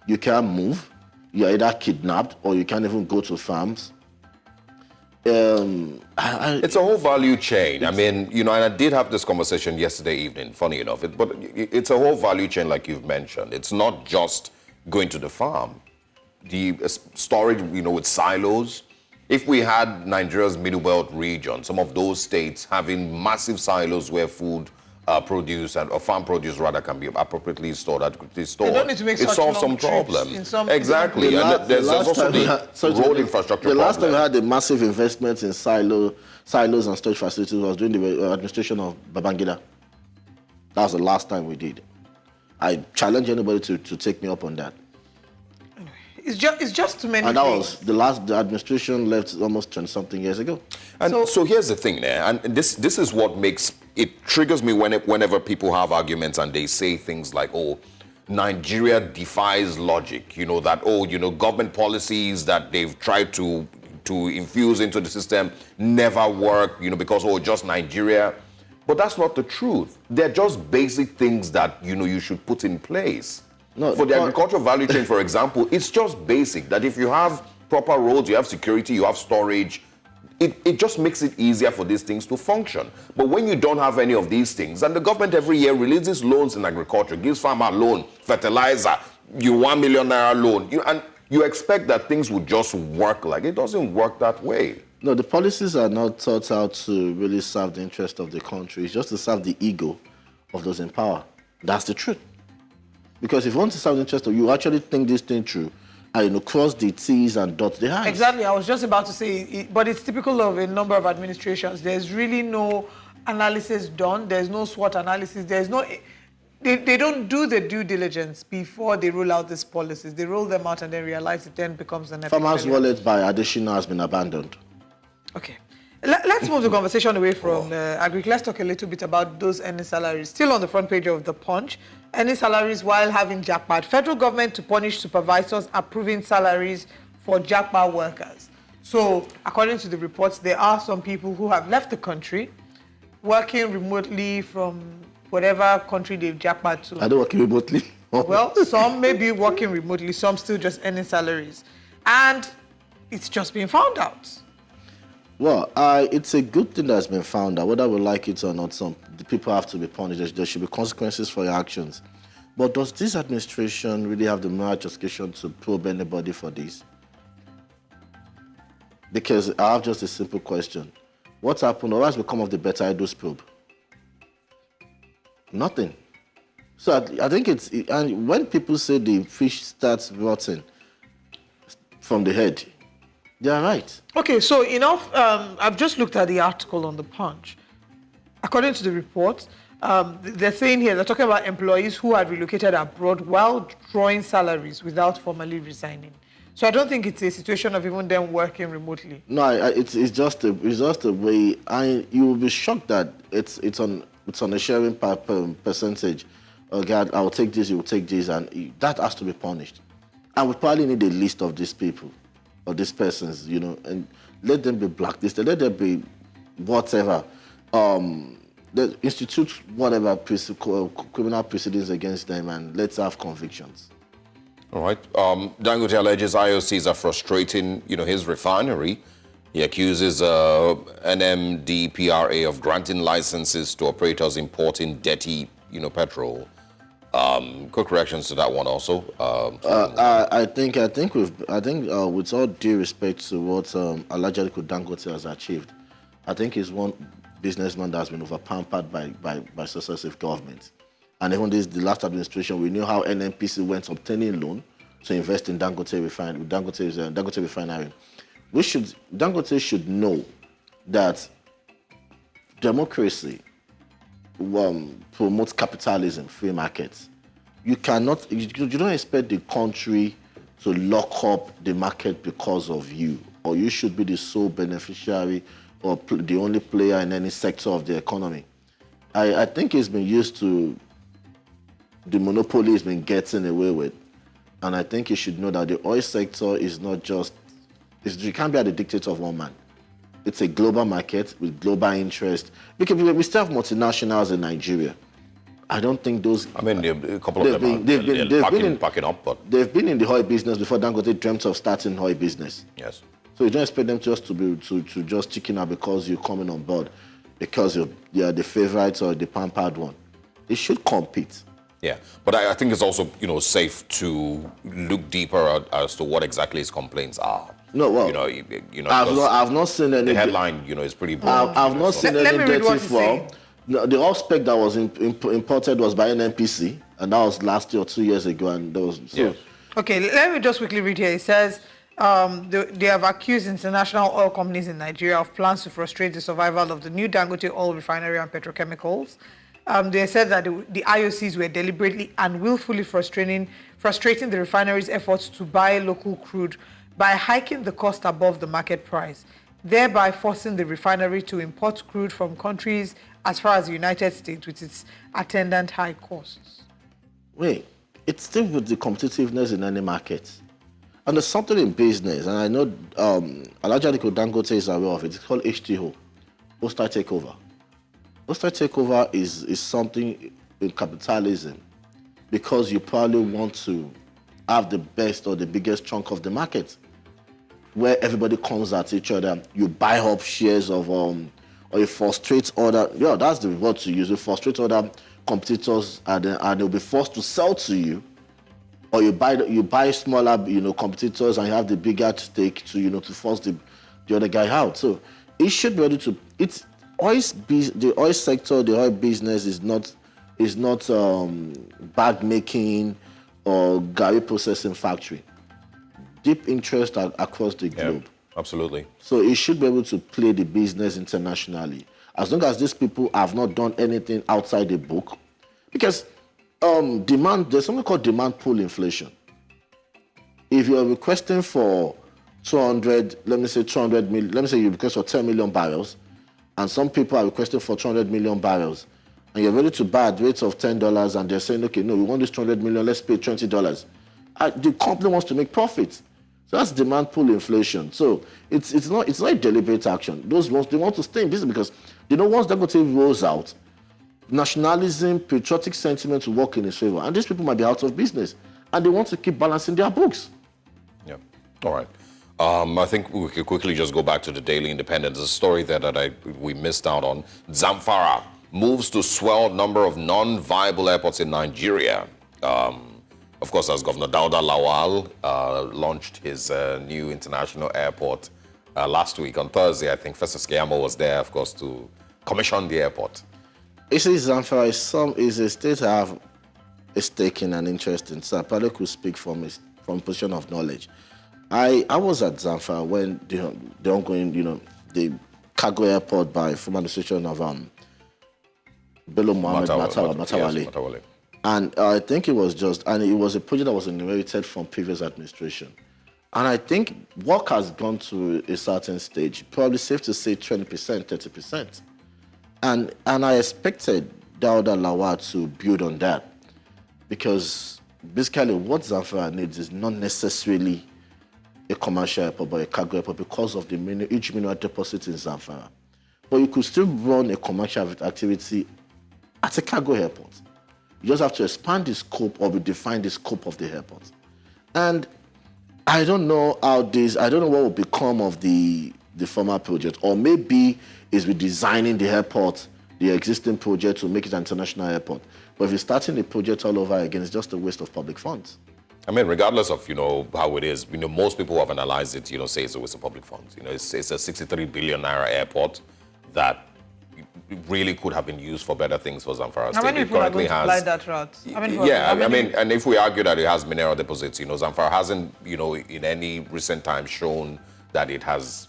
you can't move, you're either kidnapped or you can't even go to farms.
It's a whole value chain. I mean, and I did have this conversation yesterday evening, funny enough, but it's a whole value chain like you've mentioned. It's not just going to the farm. The storage, with silos. If we had Nigeria's Middle Belt region, some of those states having massive silos where food produce or farm produce rather can be appropriately stored, adequately stored,
they don't need to make
it
such
solves
long
some problems.
Exactly.
There's also the road infrastructure
The last time
problem.
we had a massive investment in silos and storage facilities was during the administration of Babangida. That was the last time we did. I challenge anybody to take me up on that.
It's just too many
And that
things.
was the administration left almost 20-something years ago.
And so here's the thing there, and this is what makes it triggers me whenever people have arguments and they say things like, "Oh, Nigeria defies logic." Government policies that they've tried to infuse into the system never work. Because just Nigeria. But that's not the truth. They're just basic things that you should put in place.
No,
for the agricultural value chain, for example, it's just basic that if you have proper roads, you have security, you have storage, it just makes it easier for these things to function. But when you don't have any of these things, and the government every year releases loans in agriculture, gives farmer a loan, fertilizer, you 1 million naira loan, and you expect that things would just work. Like, it doesn't work that way.
No, the policies are not thought out to really serve the interest of the country. It's just to serve the ego of those in power. That's the truth. Because if you want to serve the interest of you actually think this thing through, and cross the T's and dot the I's.
Exactly. I was just about to say, but it's typical of a number of administrations. There's really no analysis done. There's no SWOT analysis. There's no... They don't do the due diligence before they roll out these policies. They roll them out and then realize it then becomes an epic
Farmers'
failure.
wallet by additional has been abandoned.
Okay. Let's move the conversation away from agri. Let's talk a little bit about those earning salaries. Still on the front page of The Punch, earning salaries while having jackpot. Federal government to punish supervisors approving salaries for jackpot workers. So, according to the reports, there are some people who have left the country, working remotely from whatever country they've jackpot to.
Are they working remotely?
Well, some may be working remotely, some still just earning salaries. And it's just being found out.
Well, it's a good thing that's been found out. Whether we like it or not, the people have to be punished. There should be consequences for your actions. But does this administration really have the moral justification to probe anybody for this? Because I have just a simple question. What happened, or what has become of the Better Idols probe? Nothing. So I think and when people say the fish starts rotting from the head, they are right.
Okay, so enough. I've just looked at the article on The Punch. According to the report, they're saying here, they're talking about employees who had relocated abroad while drawing salaries without formally resigning. So I don't think it's a situation of even them working remotely.
No, it's just a way. You will be shocked that it's on a sharing percentage. Okay, I'll take this, you'll take this, and that has to be punished. And we probably need a list of these people, or these persons, and let them be blacklisted, let them be whatever, institute whatever criminal proceedings against them, and let's have convictions.
All right. Dangote alleges IOCs are frustrating, his refinery. He accuses NMDPRA of granting licenses to operators importing dirty, petrol. Quick reactions to that one also.
I think with all due respect to what Alhaji Dangote has achieved, I think he's one businessman that's been over-pampered by successive governments. And even the last administration, we knew how NNPC went obtaining loan to invest in Dangote refinery. Dangote should know that democracy promotes capitalism, free markets. You don't expect the country to lock up the market because of you, or you should be the sole beneficiary or the only player in any sector of the economy. I think it's been used to, the monopoly has been getting away with. And I think you should know that the oil sector is not just, you can't be at the dictator of one man. It's a global market with global interest. Because we still have multinationals in Nigeria. I don't think those...
I mean, a couple of them are packing up, but...
They've been in the oil business before Dangote dreamt of starting oil business.
Yes.
So you don't expect them just to just chicken out because you're coming on board, because you're the favorite or the pampered one. They should compete.
Yeah, but I think it's also, safe to look deeper as to what exactly his complaints are.
No, well, I've not seen any.
The headline, is pretty broad.
I've not seen any dirty form. The oil spec that was imported was by NNPC, and that was last year or 2 years ago, and there was. So.
Yeah.
Okay, let me just quickly read here. It says they have accused international oil companies in Nigeria of plans to frustrate the survival of the new Dangote oil refinery and petrochemicals. They said that the IOCs were deliberately and willfully frustrating the refinery's efforts to buy local crude by hiking the cost above the market price, thereby forcing the refinery to import crude from countries as far as the United States with its attendant high costs.
Wait, it's still with the competitiveness in any market. And there's something in business, and I know Alhaji Aliko Dangote is aware of it. It's called HTO, hostile takeover. Hostile takeover is something in capitalism because you probably want to have the best or the biggest chunk of the market where everybody comes at each other. You buy up shares of, or you frustrate other, that's the word to use. You frustrate other competitors and they'll be forced to sell to you, or you buy smaller, competitors and you have the bigger stake to force the other guy out. So it should be ready to, the oil sector, the oil business is not bag making or gari processing factory. Deep interest across the globe.
Absolutely.
So it should be able to play the business internationally. As long as these people have not done anything outside the book. Because there's something called demand pull inflation. If you're requesting for 200 million, let me say you request for 10 million barrels, and some people are requesting for 200 million barrels, and you're ready to buy at rates of $10, and they're saying, okay, no, we want this 200 million, let's pay $20. The company wants to make profit. So that's demand pull inflation. So it's not a deliberate action. Those ones, they want to stay in business because they know once Dangote rolls out, nationalism, patriotic sentiment will work in his favor. And these people might be out of business, and they want to keep balancing their books.
Yeah. All right. I think we could quickly just go back to the Daily Independent. There's a story there that we missed out on. Zamfara moves to swell number of non-viable airports in Nigeria. Of course, as Governor Dauda Lawal launched his new international airport last week on Thursday, I think Festus Keyamo was there, of course, to commission the airport.
You see, Zamfara is a state I have a stake in and interest in, so I probably could speak from position of knowledge. I was at Zamfara when the ongoing, the cargo airport by former administration of Bello Mohammed Matawale.
Yes, Matawale.
And I think it was a project that was inherited from previous administration. And I think work has gone to a certain stage, probably safe to say 20%, 30%. And I expected Dauda Lawal to build on that because basically what Zamfara needs is not necessarily a commercial airport, but a cargo airport because of the huge mineral deposits in Zamfara. But you could still run a commercial activity at a cargo airport. You just have to expand the scope or redefine the scope of the airport. And I don't know what will become of the former project, or maybe is redesigning the airport, the existing project to make it an international airport. But if you're starting the project all over again, it's just a waste of public funds.
I mean, regardless of, how it is, most people who have analyzed it, say it's a waste of public funds. It's a 63 billion naira airport that really could have been used for better things for Zamfara State.
How many people are going to fly that route?
And if we argue that it has mineral deposits, Zamfara hasn't, in any recent time shown that it has,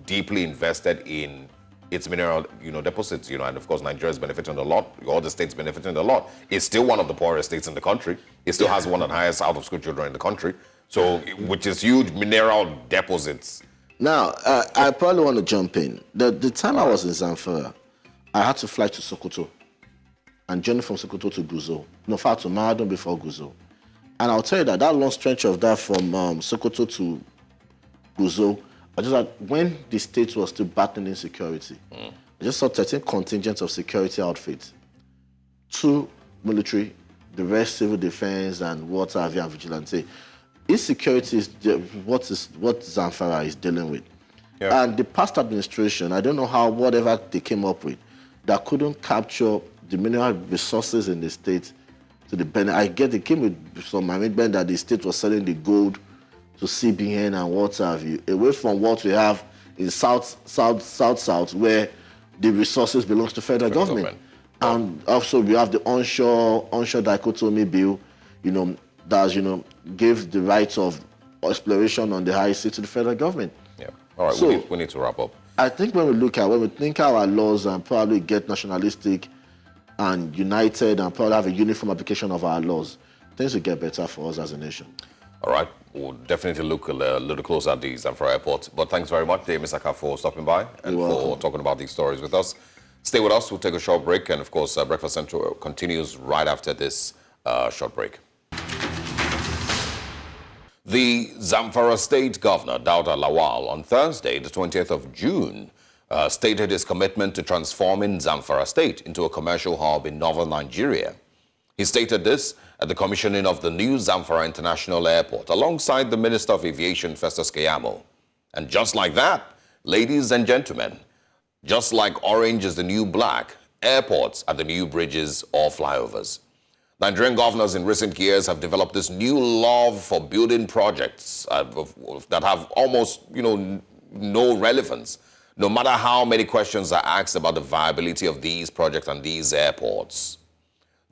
deeply invested in its mineral, deposits, and of course Nigeria is benefiting a lot. All the states benefiting a lot. It's still one of the poorest states in the country. It still has one of the highest out-of-school children in the country. So, which is huge mineral deposits.
Now, I probably want to jump in. The time I was in Zamfara, I had to fly to Sokoto and journey from Sokoto to Guzo. No, far to Maradon before Guzo. And I'll tell you that long stretch of that from Sokoto to Guzo, I just had, when the state was still battling insecurity, I just saw 13 contingents of security outfits, 2 military, the rest civil defense and water, aviation, and vigilante. Insecurity is what Zamfara is dealing with. Yeah. And the past administration, I don't know how, whatever they came up with, that couldn't capture the mineral resources in the state to the benefit. I get it came with some arrangement that the state was selling the gold to CBN and what have you, away from what we have in South, where the resources belongs to federal government. And also we have the onshore dichotomy bill, that, gave the rights of exploration on the high seas to the federal government.
Yeah. All right, so, we need to wrap up.
I think when we think our laws and probably get nationalistic and united and probably have a uniform application of our laws, things will get better for us as a nation.
All right, we'll definitely look a little closer at the Zamfara airport. But thanks very much, Mr. Saka, for stopping by and for talking about these stories with us. Stay with us, we'll take a short break. And of course, Breakfast Central continues right after this short break. The Zamfara State Governor, Dauda Lawal, on Thursday, the 20th of June, stated his commitment to transforming Zamfara State into a commercial hub in northern Nigeria. He stated this at the commissioning of the new Zamfara International Airport alongside the Minister of Aviation, Festus Keyamo. And just like that, ladies and gentlemen, just like orange is the new black, airports are the new bridges or flyovers. Nigerian governors in recent years have developed this new love for building projects that have almost, no relevance, no matter how many questions are asked about the viability of these projects and these airports.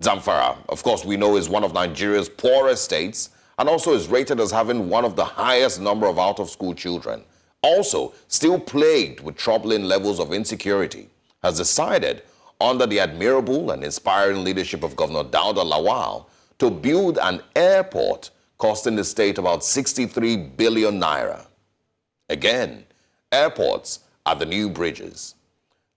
Zamfara, of course, we know is one of Nigeria's poorest states and also is rated as having one of the highest number of out-of-school children. Also, still plagued with troubling levels of insecurity, has decided, under the admirable and inspiring leadership of Governor Dauda Lawal, to build an airport costing the state about 63 billion naira. Again, airports are the new bridges.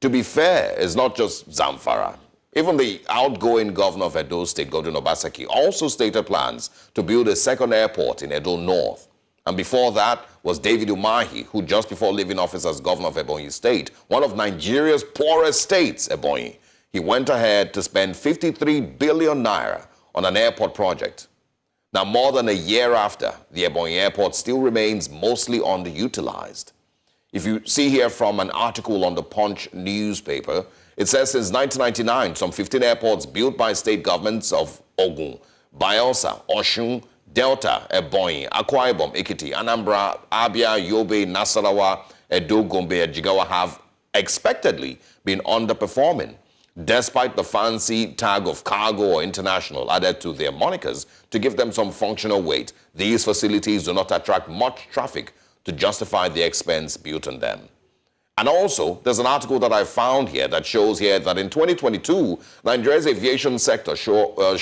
To be fair, it's not just Zamfara. Even the outgoing governor of Edo State, Godwin Obaseki, also stated plans to build a second airport in Edo North. And before that was David Umahi, who just before leaving office as governor of Ebonyi State, one of Nigeria's poorest states, Ebonyi, he went ahead to spend 53 billion naira on an airport project. Now, more than a year after, the Ebonyi airport still remains mostly underutilized. If you see here from an article on the Punch newspaper, it says since 1999, some 15 airports built by state governments of Ogun, Bayelsa, Osun, Delta, Ebonyi, Akwa Ibom, Ekiti, Anambra, Abia, Yobe, Nasarawa, Edo, Gombe, and Jigawa have expectedly been underperforming, despite the fancy tag of cargo or international added to their monikers to give them some functional weight. These facilities do not attract much traffic to justify the expense built on them. And also, there's an article that I found here that shows here that in 2022, Nigeria's aviation sector saw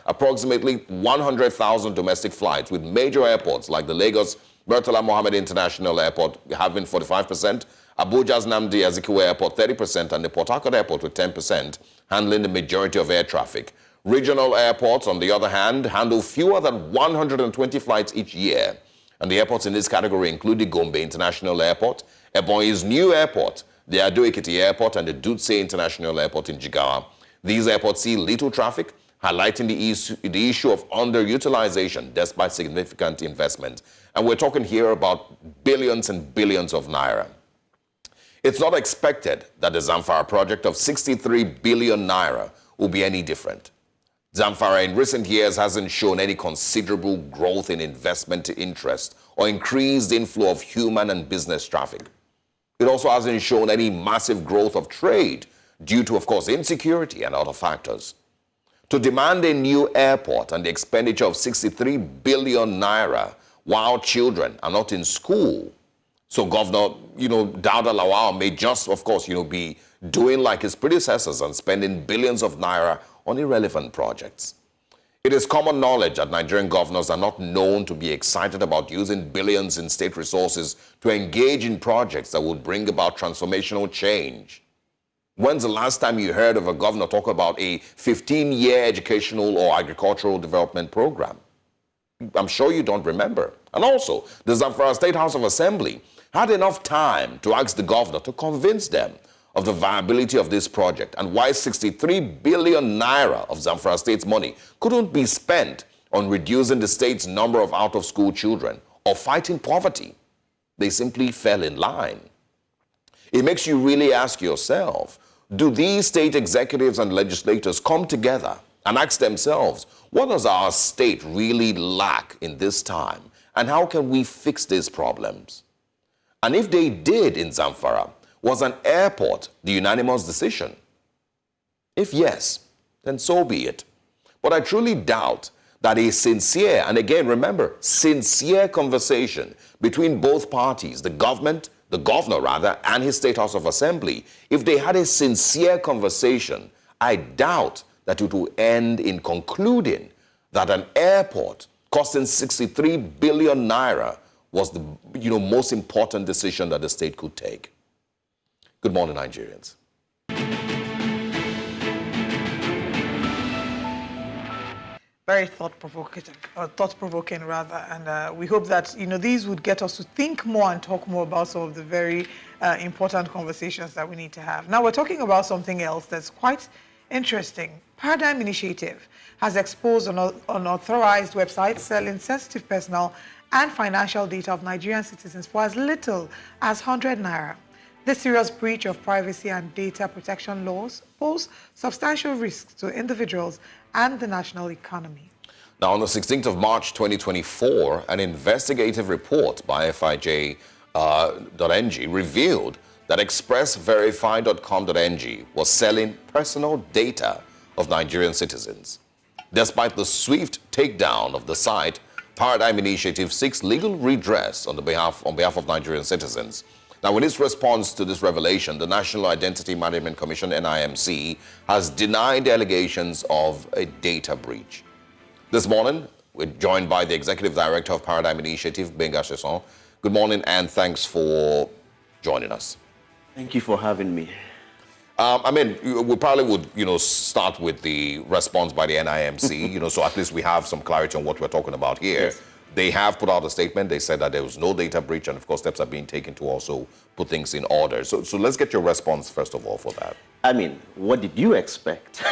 approximately 100,000 domestic flights, with major airports like the Lagos Murtala Mohammed International Airport having 45%, Abuja's Nnamdi Azikiwe Airport 30%, and the Port Harcourt Airport with 10%, handling the majority of air traffic. Regional airports, on the other hand, handle fewer than 120 flights each year. And the airports in this category include the Gombe International Airport, Ebonyi's new airport, the Ado-Ekiti Airport, and the Dutse International Airport in Jigawa. These airports see little traffic, highlighting the issue of underutilization despite significant investment. And we're talking here about billions and billions of naira. It's not expected that the Zamfara project of 63 billion naira will be any different. Zamfara in recent years hasn't shown any considerable growth in investment interest or increased inflow of human and business traffic. It also hasn't shown any massive growth of trade due to, of course, insecurity and other factors. To demand a new airport and the expenditure of 63 billion naira while children are not in school. So Governor, Dauda Lawal may just, of course, be doing like his predecessors and spending billions of naira on irrelevant projects. It is common knowledge that Nigerian governors are not known to be excited about using billions in state resources to engage in projects that would bring about transformational change. When's the last time you heard of a governor talk about a 15-year educational or agricultural development program? I'm sure you don't remember. And also, the Zamfara State House of Assembly had enough time to ask the governor to convince them of the viability of this project and why 63 billion naira of Zamfara State's money couldn't be spent on reducing the state's number of out-of-school children or fighting poverty. They simply fell in line. It makes you really ask yourself, do these state executives and legislators come together and ask themselves, what does our state really lack in this time, and how can we fix these problems? And if they did in Zamfara, was an airport the unanimous decision? If yes, then so be it. But I truly doubt that a sincere, and again remember, sincere conversation between both parties, the government, the governor rather, and his State House of Assembly, if they had a sincere conversation, I doubt that it will end in concluding that an airport costing 63 billion naira was the most important decision that the state could take. Good morning, Nigerians.
Very thought-provoking rather, and we hope that these would get us to think more and talk more about some of the very important conversations that we need to have. Now we're talking about something else that's quite interesting. Paradigm Initiative has exposed unauthorized websites selling sensitive personal and financial data of Nigerian citizens for as little as 100 naira. This serious breach of privacy and data protection laws pose substantial risks to individuals and the national economy.
Now, on the 16th of March 2024, an investigative report by FIJ.ng revealed that expressverify.com.ng was selling personal data of Nigerian citizens. Despite the swift takedown of the site, Paradigm Initiative seeks legal redress on behalf of Nigerian citizens. Now, in its response to this revelation, the National Identity Management Commission, NIMC, has denied the allegations of a data breach. This morning, we're joined by the Executive Director of Paradigm Initiative, Benga Chesson. Good morning, and thanks for joining us.
Thank you for having me.
We probably would, start with the response by the NIMC, so at least we have some clarity on what we're talking about here.
Yes.
They have put out a statement. They said that there was no data breach, and of course, steps are being taken to also put things in order. So let's get your response, first of all, for that.
What did you expect?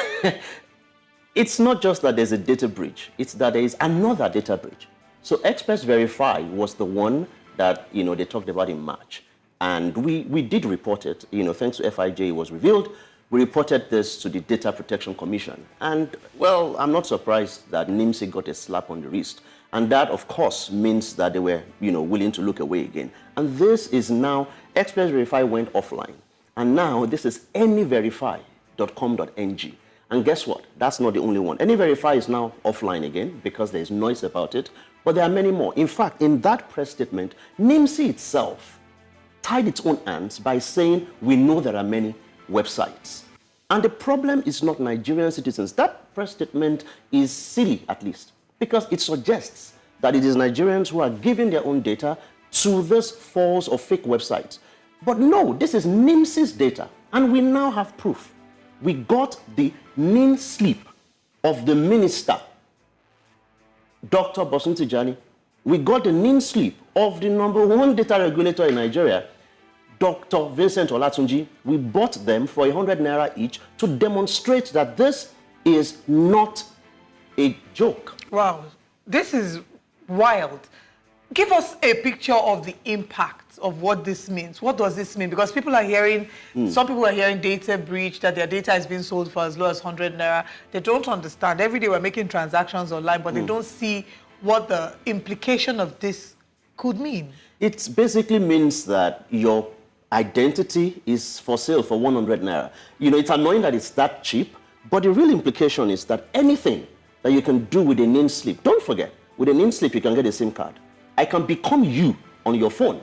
It's not just that there's a data breach. It's that there is another data breach. So Express Verify was the one that, they talked about in March. And we did report it, thanks to FIJ, it was revealed. We reported this to the Data Protection Commission. And, well, I'm not surprised that NIMC got a slap on the wrist. And that, of course, means that they were, willing to look away again. And this is now, Express Verify went offline. And now this is anyverify.com.ng. And guess what? That's not the only one. Anyverify is now offline again because there's noise about it. But there are many more. In fact, in that press statement, NIMC itself tied its own hands by saying, we know there are many websites. And the problem is not Nigerian citizens. That press statement is silly, at least, because it suggests that it is Nigerians who are giving their own data to this false or fake websites. But no, this is NIMC's data, and we now have proof. We got the NIN slip of the minister, Dr. Bosun Tijani. We got the NIN slip of the #1 data regulator in Nigeria, Dr. Vincent Olatunji. We bought them for 100 naira each to demonstrate that this is not a joke.
Wow, this is wild. Give us a picture of the impact of what this means. What does this mean? Because people are hearing, some people are hearing data breach, that their data is being sold for as low as 100 naira. They don't understand. Every day we're making transactions online, but they don't see what the implication of this could mean.
It basically means that your identity is for sale for 100 naira. It's annoying that it's that cheap, but the real implication is that anything that you can do with a NIN slip, don't forget, with a NIN slip you can get a SIM card. I can become you on your phone.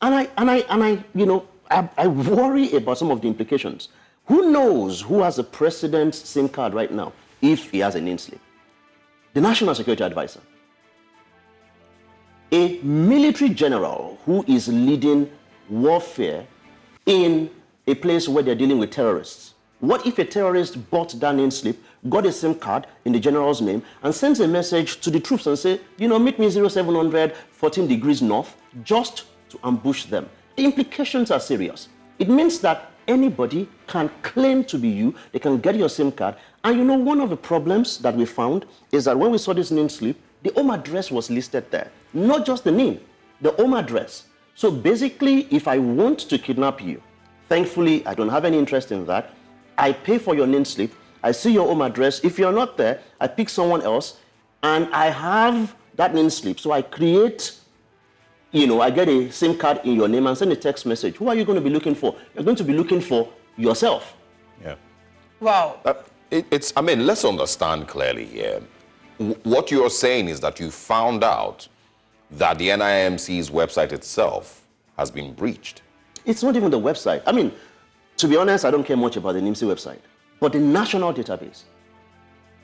And I worry about some of the implications. Who knows who has a president's SIM card right now if he has a name slip? The National Security Advisor. A military general who is leading warfare in a place where they're dealing with terrorists. What if a terrorist bought that name slip, got a SIM card in the general's name, and sends a message to the troops and say, meet me 0700, 14 degrees north, just to ambush them? The implications are serious. It means that anybody can claim to be you, they can get your SIM card. And one of the problems that we found is that when we saw this name slip, the home address was listed there. Not just the name, the home address. So basically, if I want to kidnap you, thankfully, I don't have any interest in that. I pay for your name slip. I see your home address. If you're not there, I pick someone else, and I have that name slip. So I create, I get a SIM card in your name and send a text message. Who are you going to be looking for? You're going to be looking for yourself.
Yeah.
Wow.
Let's understand clearly here. What you're saying is that you found out that the NIMC's website itself has been breached.
It's not even the website. To be honest, I don't care much about the NIMC website, but the national database,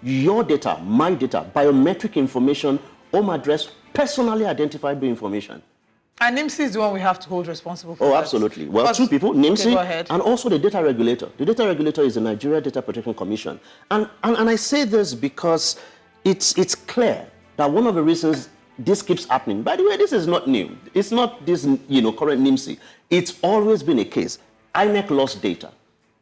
your data, my data, biometric information, home address, personally identifiable information.
And NIMC is the one we have to hold responsible for.
Oh,
that.
absolutely. Well, two people, NIMC
okay,
and also the data regulator. The data regulator is the Nigeria Data Protection Commission. And I say this because it's clear that one of the reasons this keeps happening, by the way, this is not new. It's not this, current NIMC. It's always been a case. INEC lost data.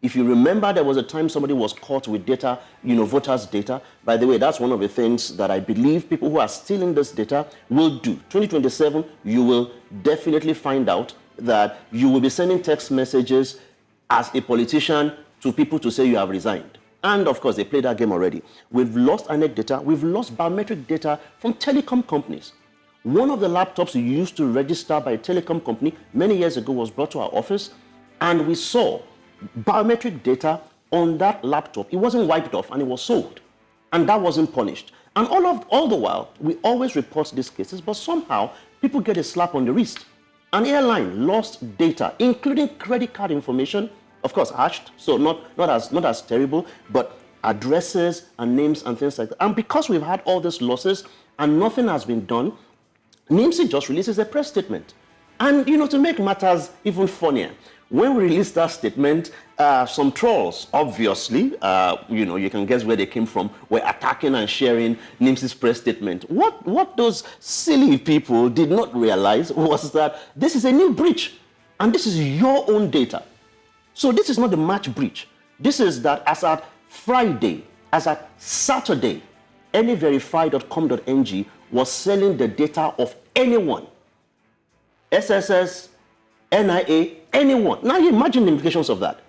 If you remember, there was a time somebody was caught with data, voters' data. By the way, that's one of the things that I believe people who are stealing this data will do. 2027, you will definitely find out that you will be sending text messages as a politician to people to say you have resigned. And of course, they played that game already. We've lost INEC data. We've lost biometric data from telecom companies. One of the laptops used to register by a telecom company many years ago was brought to our office, and we saw biometric data on that laptop. It wasn't wiped off, and it was sold. And that wasn't punished. And all the while, we always report these cases, but somehow people get a slap on the wrist. An airline lost data, including credit card information, of course, hashed, so not as terrible, but addresses and names and things like that. And because we've had all these losses and nothing has been done, NIMC just releases a press statement. And, to make matters even funnier, when we released that statement, some trolls, obviously, you can guess where they came from, were attacking and sharing NIMC's press statement. What those silly people did not realize was that this is a new breach, and this is your own data. So this is not the March breach. This is that as at Friday, as at Saturday, anyverify.com.ng was selling the data of anyone. SSS, NIA, anyone. Now you imagine the implications of that.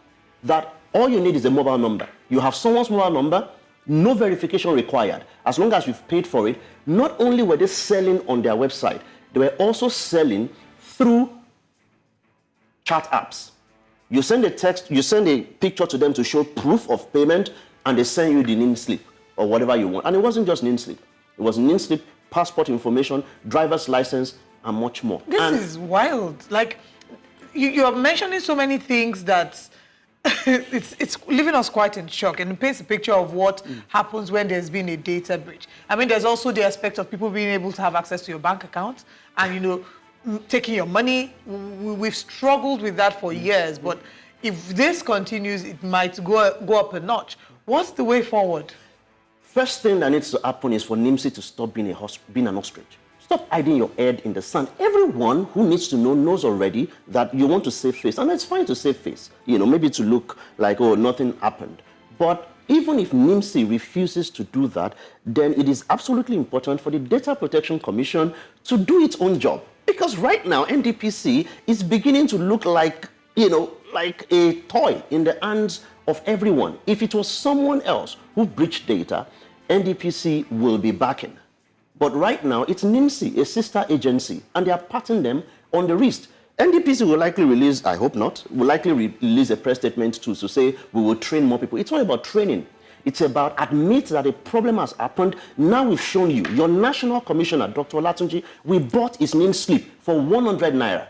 That all you need is a mobile number. You have someone's mobile number, no verification required. As long as you've paid for it, not only were they selling on their website, they were also selling through chat apps. You send a text, you send a picture to them to show proof of payment, and they send you the name slip or whatever you want. And it wasn't just name slip. It was name slip, passport information, driver's license, and much more.
This is wild. Like, you are mentioning so many things that it's leaving us quite in shock, and it paints a picture of what happens when there's been a data breach. There's also the aspect of people being able to have access to your bank account and, taking your money. We've struggled with that for years, but if this continues, it might go up a notch. What's the way forward?
First thing that needs to happen is for NIMC to stop being an ostrich. Stop hiding your head in the sand. Everyone who needs to know knows already that you want to save face, and it's fine to save face. Maybe to look like, oh, nothing happened. But even if NIMC refuses to do that, then it is absolutely important for the Data Protection Commission to do its own job. Because right now, NDPC is beginning to look like, like a toy in the hands of everyone. If it was someone else who breached data, NDPC will be backing. But right now, it's NIMC, a sister agency, and they are patting them on the wrist. NDPC will likely release, I hope not, will likely release a press statement to say we will train more people. It's not about training. It's about admit that a problem has happened. Now we've shown you. Your national commissioner, Dr. Olatunji, we bought his name slip for 100 naira.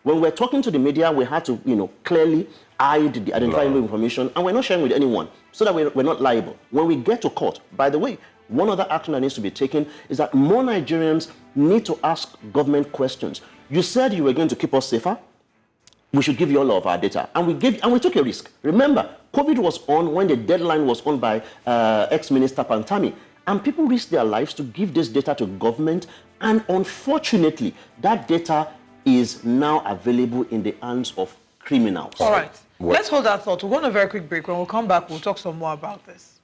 When we're talking to the media, we had to, clearly hide the identifying information, and we're not sharing with anyone so that we're not liable. When we get to court, by the way, one other action that needs to be taken is that more Nigerians need to ask government questions. You said you were going to keep us safer. We should give you all of our data. And we took a risk. Remember, COVID was on when the deadline was on by ex-minister Pantami. And people risked their lives to give this data to government. And unfortunately, that data is now available in the hands of criminals.
All right. Let's hold that thought. We'll go on a very quick break. When we'll come back, we'll talk some more about this.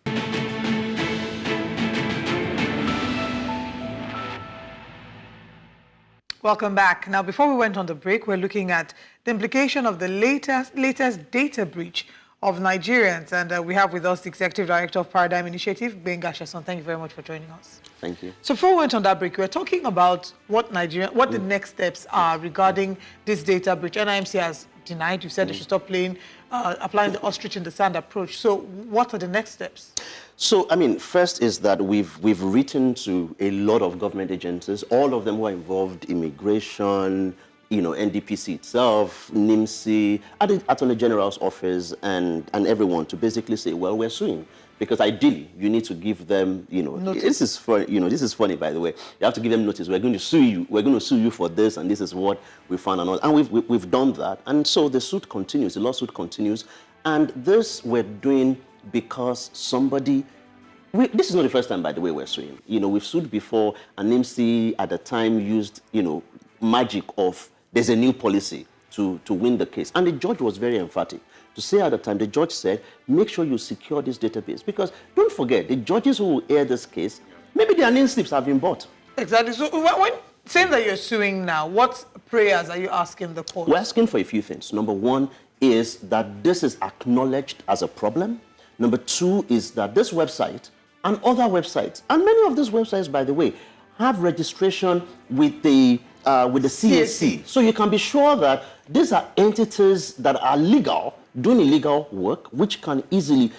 Welcome back. Now, before we went on the break, we're looking at the implication of the latest data breach of Nigerians. And we have with us the Executive Director of Paradigm Initiative, Benga Sheson. Thank you very much for joining us.
Thank you.
So before we went on that break, we were talking about what the next steps are regarding this data breach. NIMC has denied. You said they should stop applying the ostrich in the sand approach. So what are the next steps?
So, first is that we've written to a lot of government agencies, all of them who are involved, immigration, NDPC itself, NIMC, Attorney General's office, and everyone to basically say, well, we're suing. Because ideally, you need to give them,
notice.
This is funny, by the way. You have to give them notice. We're going to sue you. We're going to sue you for this, and this is what we found. And we've done that. And so the suit continues. The lawsuit continues. And this we're doing because this is not the first time, by the way, we're suing. We've sued before, and NIMC at the time used, magic of there's a new policy to win the case. And the judge was very emphatic. To say at the time, the judge said, make sure you secure this database. Because don't forget, the judges who will hear this case, maybe their name slips have been bought.
Exactly. So when saying that you're suing now, what prayers are you asking the court?
We're asking for a few things. Number one is that this is acknowledged as a problem. Number two is that this website and other websites, and many of these websites, by the way, have registration with the CAC. So you can be sure that these are entities that are legal, doing illegal work, which can easily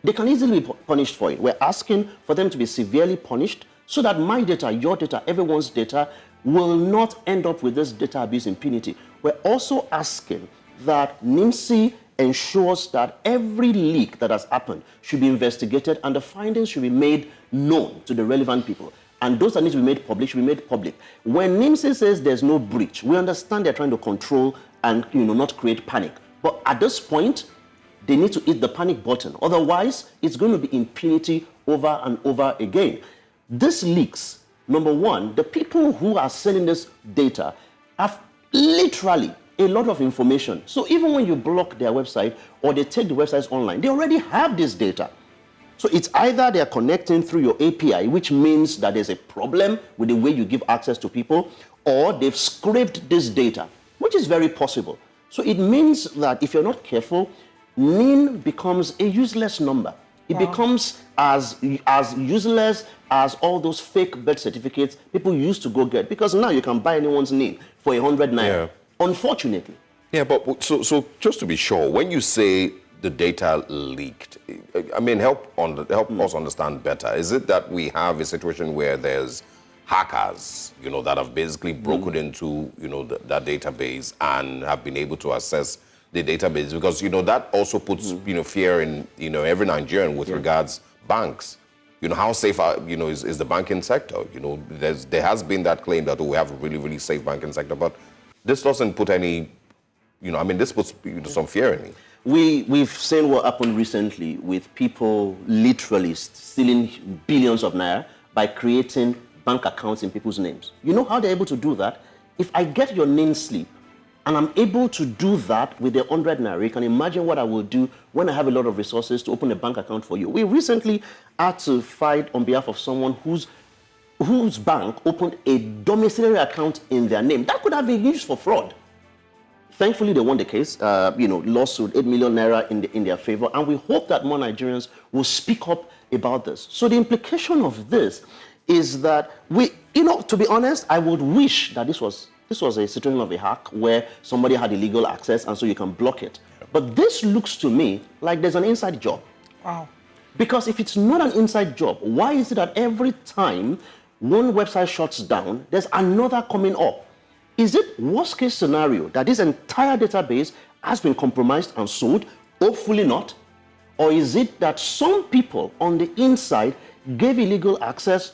be punished for it. We're asking for them to be severely punished so that my data, your data, everyone's data will not end up with this data abuse impunity. We're also asking that NIMC ensures that every leak that has happened should be investigated and the findings should be made known to the relevant people. And those that need to be made public should be made public. When NIMC says there's no breach, we understand they're trying to control and not create panic. But at this point, they need to hit the panic button. Otherwise, it's going to be impunity over and over again. This leaks, number one, the people who are selling this data have literally a lot of information. So even when you block their website or they take the websites online, they already have this data. So it's either they're connecting through your API, which means that there's a problem with the way you give access to people, or they've scraped this data, which is very possible. So it means that if you're not careful, NIN becomes a useless number. It becomes as useless as all those fake birth certificates people used to go get, because now you can buy anyone's NIN for 100 naira. Yeah. Unfortunately.
Yeah, but so just to be sure, when you say the data leaked, help us understand better. Is it that we have a situation where there's hackers, that have basically broken into, that database and have been able to access the database? Because, that also puts, fear in, every Nigerian with regards banks. How safe is the banking sector? There has been that claim that we have a really, really safe banking sector, but this doesn't put any, this puts some fear in me.
We've seen what happened recently with people literally stealing billions of naira by creating bank accounts in people's names. You know how they're able to do that? If I get your name slip and I'm able to do that with the 100 naira, you can imagine what I will do when I have a lot of resources to open a bank account for you. We recently had to fight on behalf of someone whose bank opened a domiciliary account in their name. That could have been used for fraud. Thankfully, they won the case, lawsuit, 8 million naira in their favor, and we hope that more Nigerians will speak up about this. So the implication of this is that to be honest, I would wish that this was a situation of a hack where somebody had illegal access and so you can block it. But this looks to me like there's an inside job.
Wow.
Because if it's not an inside job, why is it that every time one website shuts down, there's another coming up? Is it worst case scenario that this entire database has been compromised and sold? Hopefully not. Or is it that some people on the inside gave illegal access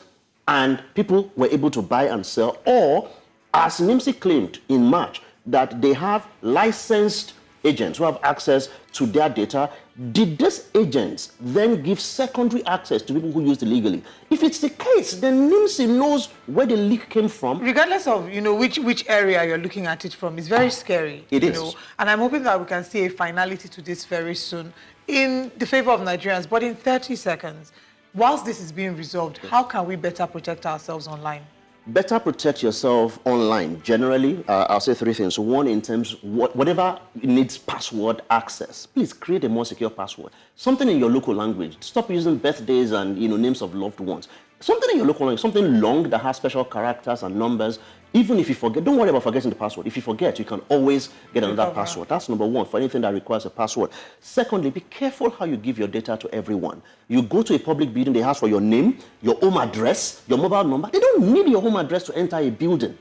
and people were able to buy and sell? Or, as NIMSI claimed in March, that they have licensed agents who have access to their data, did these agents then give secondary access to people who used illegally? If it's the case, then NIMSI knows where the leak came from.
Regardless of which area you're looking at it from, it's very scary.
It is.
And I'm hoping that we can see a finality to this very soon in the favor of Nigerians. But in 30 seconds, whilst this is being resolved, how can we better protect ourselves online?
Better protect yourself online. Generally, I'll say three things. One, in terms whatever needs password access, please create a more secure password. Something in your local language. Stop using birthdays and names of loved ones. Something in your local language, something long that has special characters and numbers. Even if you forget, don't worry about forgetting the password. If you forget, you can always get another password. That's number one for anything that requires a password. Secondly, be careful how you give your data to everyone. You go to a public building, they ask for your name, your home address, your mobile number. They don't need your home address to enter a building.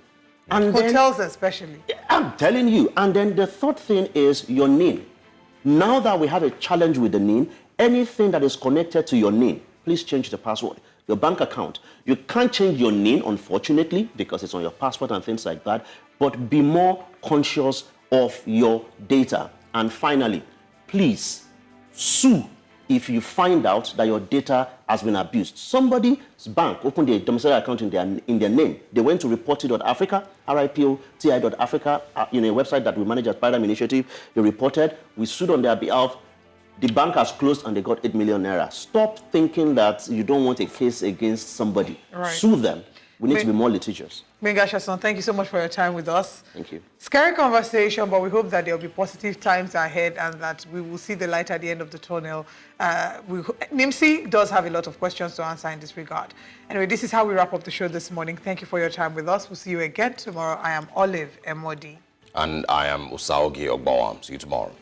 And
hotels especially.
I'm telling you. And then the third thing is your name. Now that we have a challenge with the name, anything that is connected to your name, please change the password. Your bank account. You can't change your name, unfortunately, because it's on your passport and things like that, but be more conscious of your data. And finally, please sue if you find out that your data has been abused. Somebody's bank opened a domiciliary account in their name. They went to report.africa, RIPOTI.africa, a website that we manage as Paradigm Initiative. They reported. We sued on their behalf. The bank has closed and they got 8 million naira. Stop thinking that you don't want a case against somebody.
Right.
Sue them. We need to be more litigious.
Mengashason, thank you so much for your time with us.
Thank you.
Scary conversation, but we hope that there will be positive times ahead and that we will see the light at the end of the tunnel. NIMSI does have a lot of questions to answer in this regard. Anyway, this is how we wrap up the show this morning. Thank you for your time with us. We'll see you again tomorrow. I am Olive Emodi.
And I am Usaogi Ogbawam. See you tomorrow.